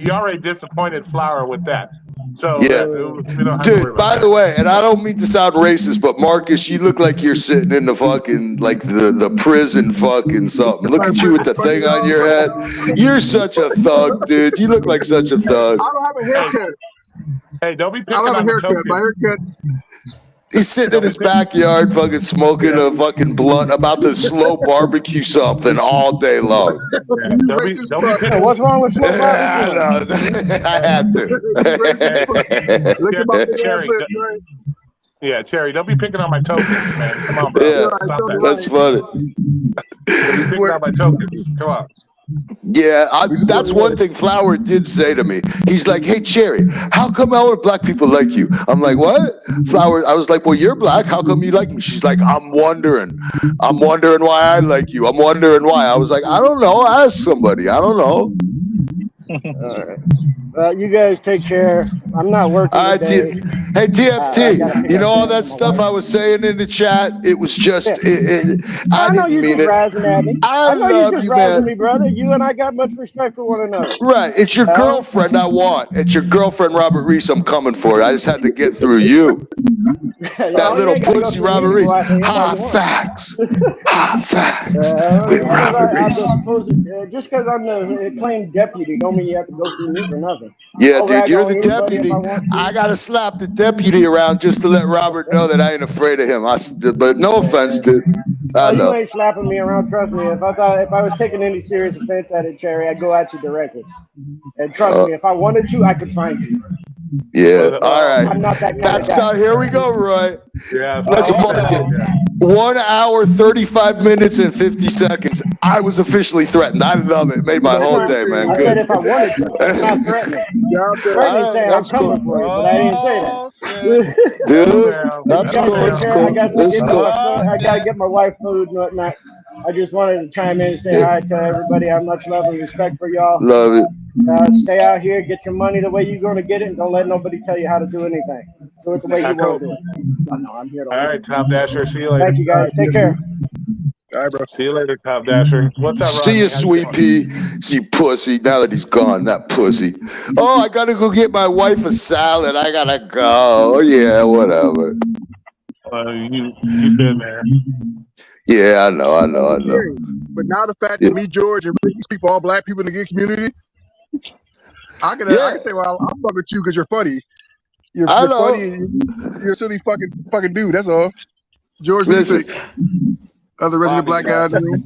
you already disappointed Flower with that. So Yeah. we don't have to worry Dude, about by that. the way, and I don't mean to sound racist, but Marcus, you look like you're sitting in the fucking, like the prison fucking something. Look at you with the thing on your head. You're such a thug, dude. You look like such a thug. I don't have a haircut. Hey, don't be I picking don't have a on the haircut. My tokens. haircut. He's sitting in his backyard fucking smoking a fucking blunt, about to slow barbecue something all day long. Yeah, don't be Racist don't be fuck. Hey, picking. what's wrong with slow I barbecue? know. I had to. Look at my big ass Cherry, lips, right? yeah, Cherry, don't be picking on my tokens, man. Come on, bro. Yeah, Stop that. that's funny. Don't be picking on my tokens. Come on. Yeah, that's one thing Flower did say to me. He's like, "Hey, Cherry, how come all the black people like you?" I'm like, "What?" Flower, I was like, "Well, you're black. How come you like me?" She's like, I'm wondering why I like you. I'm wondering why." I was like, "I don't know. Ask somebody. I don't know." All right. You guys take care. I'm not working All right, today. Hey, I gotta TFT, pick you up know all dinner that for my stuff wife. I was saying in the chat? It was just, Yeah. I I know didn't you mean just it. razzing at me. I I know you love just you, razzing man. me, brother. You and I got much respect for one another. Right, it's your girlfriend I want. It's your girlfriend, Robert Reese. I'm coming for it. I just had to get through you. That You little ain't gotta go pussy, through me Robert to Reese. go after anybody Hot you want. facts. Hot facts with Just because Robert I'm Reese. the supposed, just because I'm the claimed deputy, don't mean you have to go through me for nothing. Yeah, I'll dude, rag you're on the anybody if deputy. I want to. I gotta slap the deputy around just to let Robert know that I ain't afraid of him. But no offense, dude. I Oh, you know. ain't slapping me around. Trust me. If I was taking any serious offense at it, Cherry, I'd go at you directly. And trust me, if I wanted to, I could find you. Yeah. But, All right. I'm not that kind That's of guy. not. Here we go, Roy. yeah, Let's stop mark that. it. Yeah. 1 hour, 35 minutes, and 50 seconds. I was officially threatened. I love it. Made my It's whole not, day, man. I said Good. if I wanted to. It's not threatening. Job done. Threatening All right, saying I'm that's cool. coming for you, but I didn't say that. Oh, shit. Settle Dude, down. that's Settle cool. down. It's I cool. got to It's get cool. I got to get my wife food and whatnot. I just wanted to chime in and say hi to everybody. I have much love and respect for y'all. Love it. Stay out here, get your money the way you're going to get it, and don't let nobody tell you how to do anything. Do it the way you want to do it. I know, I'm here to All learn. right, Top Dasher. See you later. Thank you, guys. Take care. All right, bro. See you later, Top Dasher. What's up, See Rodney? you, How you sweet doing? pea. See you, pussy. Now that he's gone, that pussy. Oh, I gotta go get my wife a salad. I gotta go. Yeah, whatever. You've been there. Yeah, I know. But now the fact Yeah. that me, George, and Ricky speak for all black people in the gay community, I can Yeah, say, well, I'm fucking with you because you're funny. You're I funny know. and you're a silly fucking dude. That's all. George, what do you Listen, think? Other resident Bobby black guy in the Johnson. room.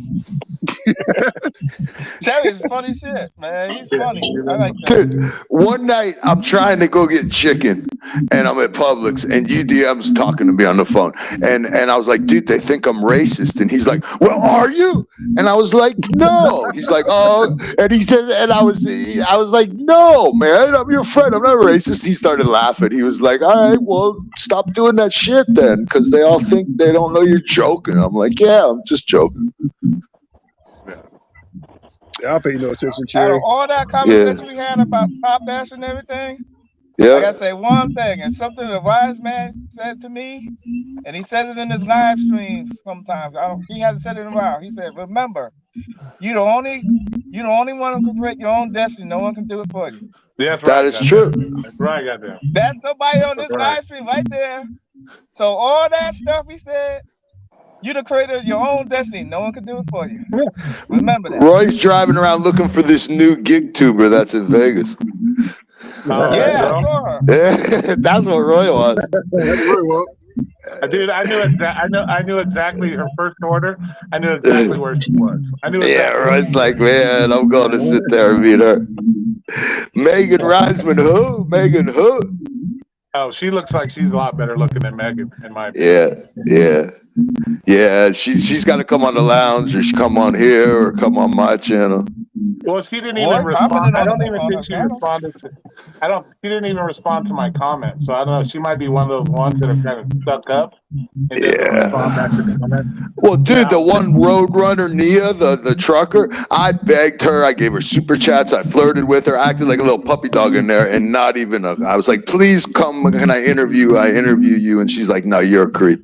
Terry's funny shit, man. He's funny. I like that. dude, one night I'm trying to go get chicken and I'm at Publix and UDM's talking to me on the phone. And I was like, dude, they think I'm racist. And he's like, well, are you? And I was like, no. He's like, oh, and he said, and I was like, no, man, I'm your friend. I'm not racist. He started laughing. He was like, all right, well, stop doing that shit then, because they all think they don't know you're joking. I'm like, yeah, I'm just joking. I'll pay no attention, Out of Cherry. all that conversation we had about Top Dash and everything, I Yeah. gotta say one thing, and something the wise man said to me, and he says it in his live streams sometimes. He hasn't said it in a while. He said, "Remember, you the only one who can create your own destiny. No one can do it for you." That's That right. is true. That's right, goddamn. That's somebody on this That's right. live stream right there. So all that stuff he said, you the creator of your own destiny. No one can do it for you. Remember that. Roy's driving around looking for this new gig tuber that's in Vegas. Yeah, I Girl. saw her. That's what Roy was. That's really well. Dude, I knew exactly her first order. I knew exactly where she was. I knew Yeah, exactly. Roy's like, man, I'm going to sit there and meet her. Megan Reisman, who? Megan, who? Oh, she looks like she's a lot better looking than Megan, in my opinion. Yeah. She's got to come on the lounge, or she come on here, or come on my channel. Well, she didn't Boy, even respond. commented I on don't the- even on think the she channel. responded to. She didn't even respond to my comment. So I don't know. She might be one of those ones that are kind of stuck up and doesn't respond back to the comment. Well, dude, the one Roadrunner Nia, the trucker, I begged her. I gave her super chats. I flirted with her, acted like a little puppy dog in there, and not even I was like, please come. Can I interview you? And she's like, no, you're a creep.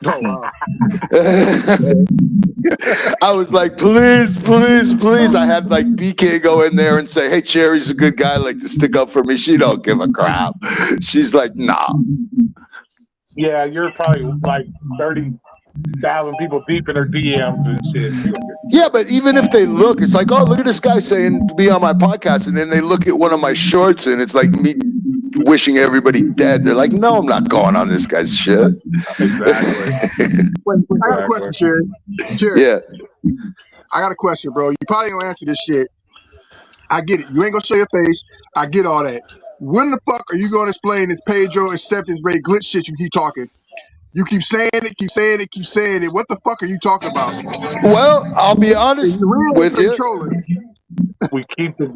Oh wow. I was like, please, please, please. I had like BK go in there and say, hey, Cherry's a good guy, like to stick up for me. She don't give a crap. She's like, nah. Yeah, you're probably like 30,000 people deep in her DMs and shit. Yeah, but even if they look, it's like, oh, look at this guy saying to be on my podcast, and then they look at one of my shorts and it's like me wishing everybody dead. They're like, no, I'm not going on this guy's shit. Exactly. Wait, I got a question, Cherry. Cherry, Yeah. I got a question, bro. You probably ain't gonna answer this shit. I get it. You ain't gonna show your face. I get all that. When the fuck are you gonna explain this Pedro acceptance rate glitch shit you keep talking? You keep saying it, keep saying it, keep saying it. What the fuck are you talking about? Well, I'll be honest with you. Trolling. We keep the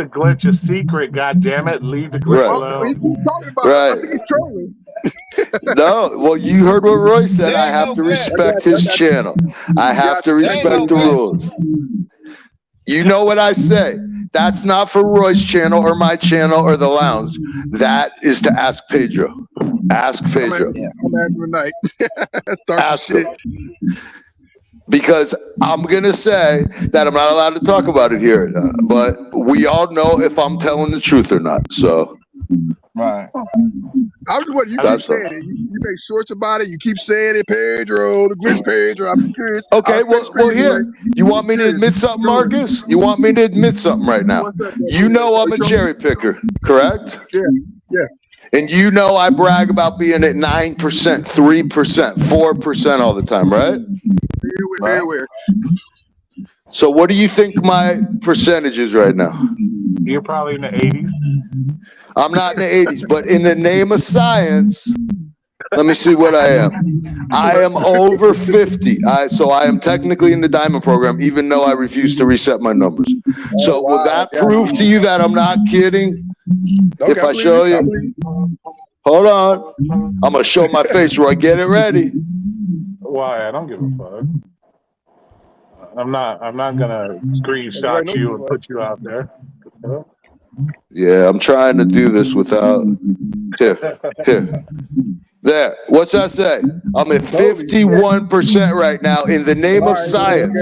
glitch a secret. God damn it! Leave the glitch Right. alone. He keeps talking about Right. it. I think he's trolling. No, well, you heard what Roy said. There I ain't have no to glitch. respect his channel. I have to respect the glitch. rules. You know what I say. That's not for Roy's channel or my channel or the lounge. That is to ask Pedro. Ask Pedro. I'm asking tonight. Start Ask some him. shit. Because I'm going to say that I'm not allowed to talk about it here. But we all know if I'm telling the truth or not. So. Right. I was wondering, you keep That's saying it. You make shorts about it. You keep saying it, Pedro, the glitch Pedro. I'm curious. Okay, well, here. You want me to admit something, Marcus? You want me to admit something right now? You know I'm a cherry picker, correct? Yeah. And you know I brag about being at 9%, 3%, 4% all the time, right? Everywhere. So what do you think my percentage is right now? You're probably in the 80s. I'm not in the 80s, but in the name of science, let me see what I am. I am over 50. So I am technically in the diamond program, even though I refuse to reset my numbers. So will that prove to you that I'm not kidding? Okay, If I show you, hold on. I'm going to show my face, Roy. Get it ready. Why? I don't give a fuck. I'm not gonna screenshot you and put you out there. Yeah, I'm trying to do this without. Here. There. What's that say? I'm at 51% right now in the name of science.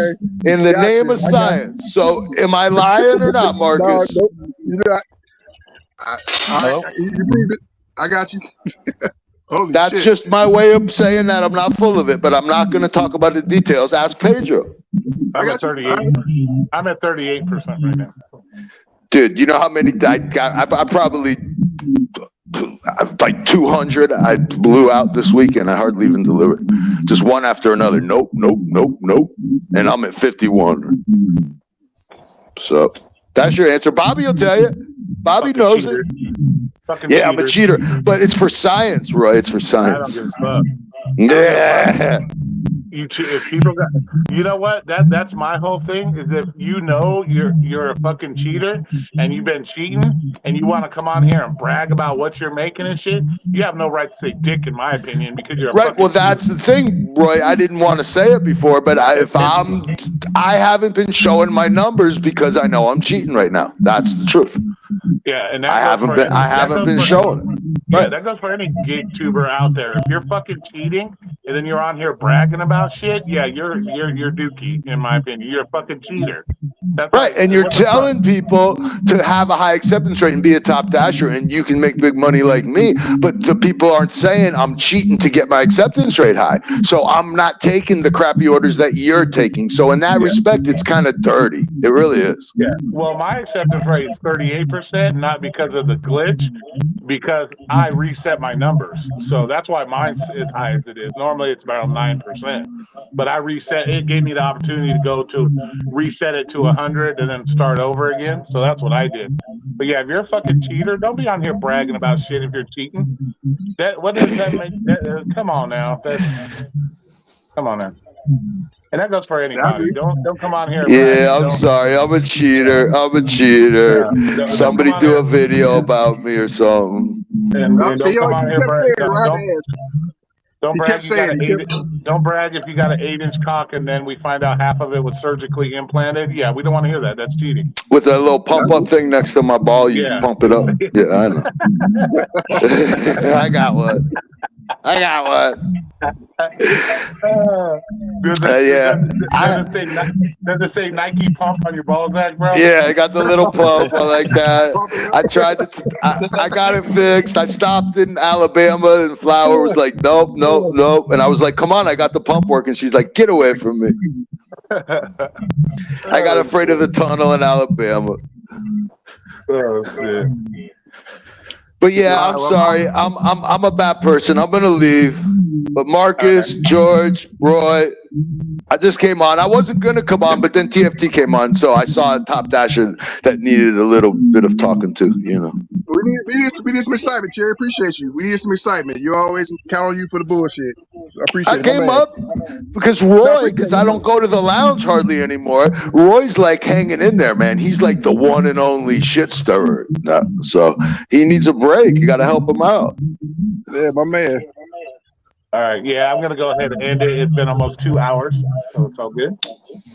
In the name of science. So am I lying or not, Marcus? No, you're not. You proved it. I got you. Holy That's shit. just my way of saying that I'm not full of it, but I'm not going to talk about the details. Ask Pedro. I I'm got at 38. I'm at 38% right now. Dude, you know how many I got? I probably like 200 I blew out this weekend. I hardly even delivered. Just one after another. Nope. And I'm at 51. So that's your answer. Bobby will tell you. Bobby Fucking knows cheater. it. Fucking Yeah, I'm a cheater. cheater. But it's for science, Roy. It's for I don't science. give a fuck. Yeah. If people got, you know what? That's my whole thing. Is if you know you're a fucking cheater and you've been cheating and you want to come on here and brag about what you're making and shit, you have no right to say dick, in my opinion, because you're a Right. fucking Well, that's cheater. the thing, Roy. I didn't want to say it before, but I haven't been showing my numbers because I know I'm cheating right now. That's the truth. Yeah, and that I haven't been showing it. Yeah, Right. that goes for any gig tuber out there. If you're fucking cheating and then you're on here bragging about shit, yeah, you're dookie, in my opinion. You're a fucking cheater. That's Right, like, and you're what the fuck? telling people to have a high acceptance rate and be a top dasher, and you can make big money like me. But the people aren't saying I'm cheating to get my acceptance rate high. So I'm not taking the crappy orders that you're taking. So in that respect, it's kind of dirty. It really is. Yeah. Well, my acceptance rate is 38%, not because of the glitch, because I reset my numbers. So that's why mine's as high as it is. Normally it's about 9%. But I reset it, gave me the opportunity to go to reset it to 100 and then start over again. So that's what I did. But yeah, if you're a fucking cheater, don't be on here bragging about shit if you're cheating. What does that make? Come on now. Come on now. And that goes for anybody. Don't come on here. Yeah, I'm sorry. I'm a cheater. Yeah, Somebody do a video about me or something. And don't come on here brag. Don't brag. Don't brag if you got an 8-inch cock and then we find out half of it was surgically implanted. Yeah, we don't want to hear that. That's cheating. With a little pump up thing next to my ball, you just pump it up. Yeah, I know. I got one. Yeah. Does it say Nike pump on your ball sack, bro? Yeah, I got the little pump. I like that. I tried to. I got it fixed. I stopped in Alabama, and Flower was like, "Nope, nope, nope." And I was like, "Come on, I got the pump working." She's like, "Get away from me." I got afraid of the tunnel in Alabama. Oh shit. But yeah, I'm sorry. I'm a bad person. I'm gonna leave. But Marcus, George, Roy, I just came on. I wasn't gonna come on, but then TFT came on, so I saw a top dasher that needed a little bit of talking to. You know. We need some excitement, Cherry. Appreciate you. We need some excitement. You always count on you for the bullshit. So I appreciate I it. My came man. up because Roy, because I don't go to the lounge hardly anymore. Roy's like hanging in there, man. He's like the one and only shit stirrer. So he needs a break. You got to help him out. Yeah, my man. All right, yeah, I'm gonna go ahead and end it. It's been almost 2 hours, so it's all good.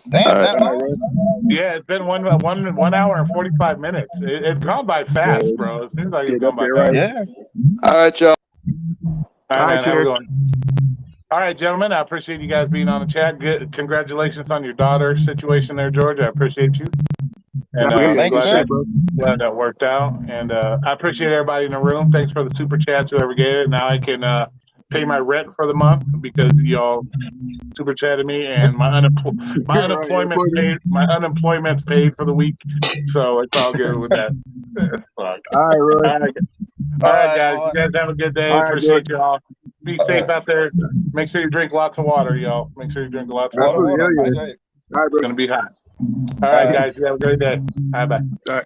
Damn, All right. that long? Yeah, it's been 1 hour and 45 minutes. It's gone by fast, Yeah, bro. It seems like yeah, it's gone by that's fast. right. Yeah. All right, y'all. All All right, right, man. Have a Cherry. good one. All right, gentlemen. I appreciate you guys being on the chat. Good. Congratulations on your daughter situation there, George. I appreciate you. And Yeah, Thank you, glad sir. that worked out. And I appreciate everybody in the room. Thanks for the super chats, whoever gave it. Now I can pay my rent for the month because y'all super chatted me, and my unemployment's paid for the week, so it's all good with that. Fuck. All right, Roy. All right, guys. You guys have a good day. All right, Appreciate y'all. Be safe out there. Make sure you drink lots of water, y'all. Make sure you drink lots of water. Absolutely. Hell yeah. Hydrate. All right, bro. It's gonna be hot. All right, guys. You have a great day. Bye bye. All right.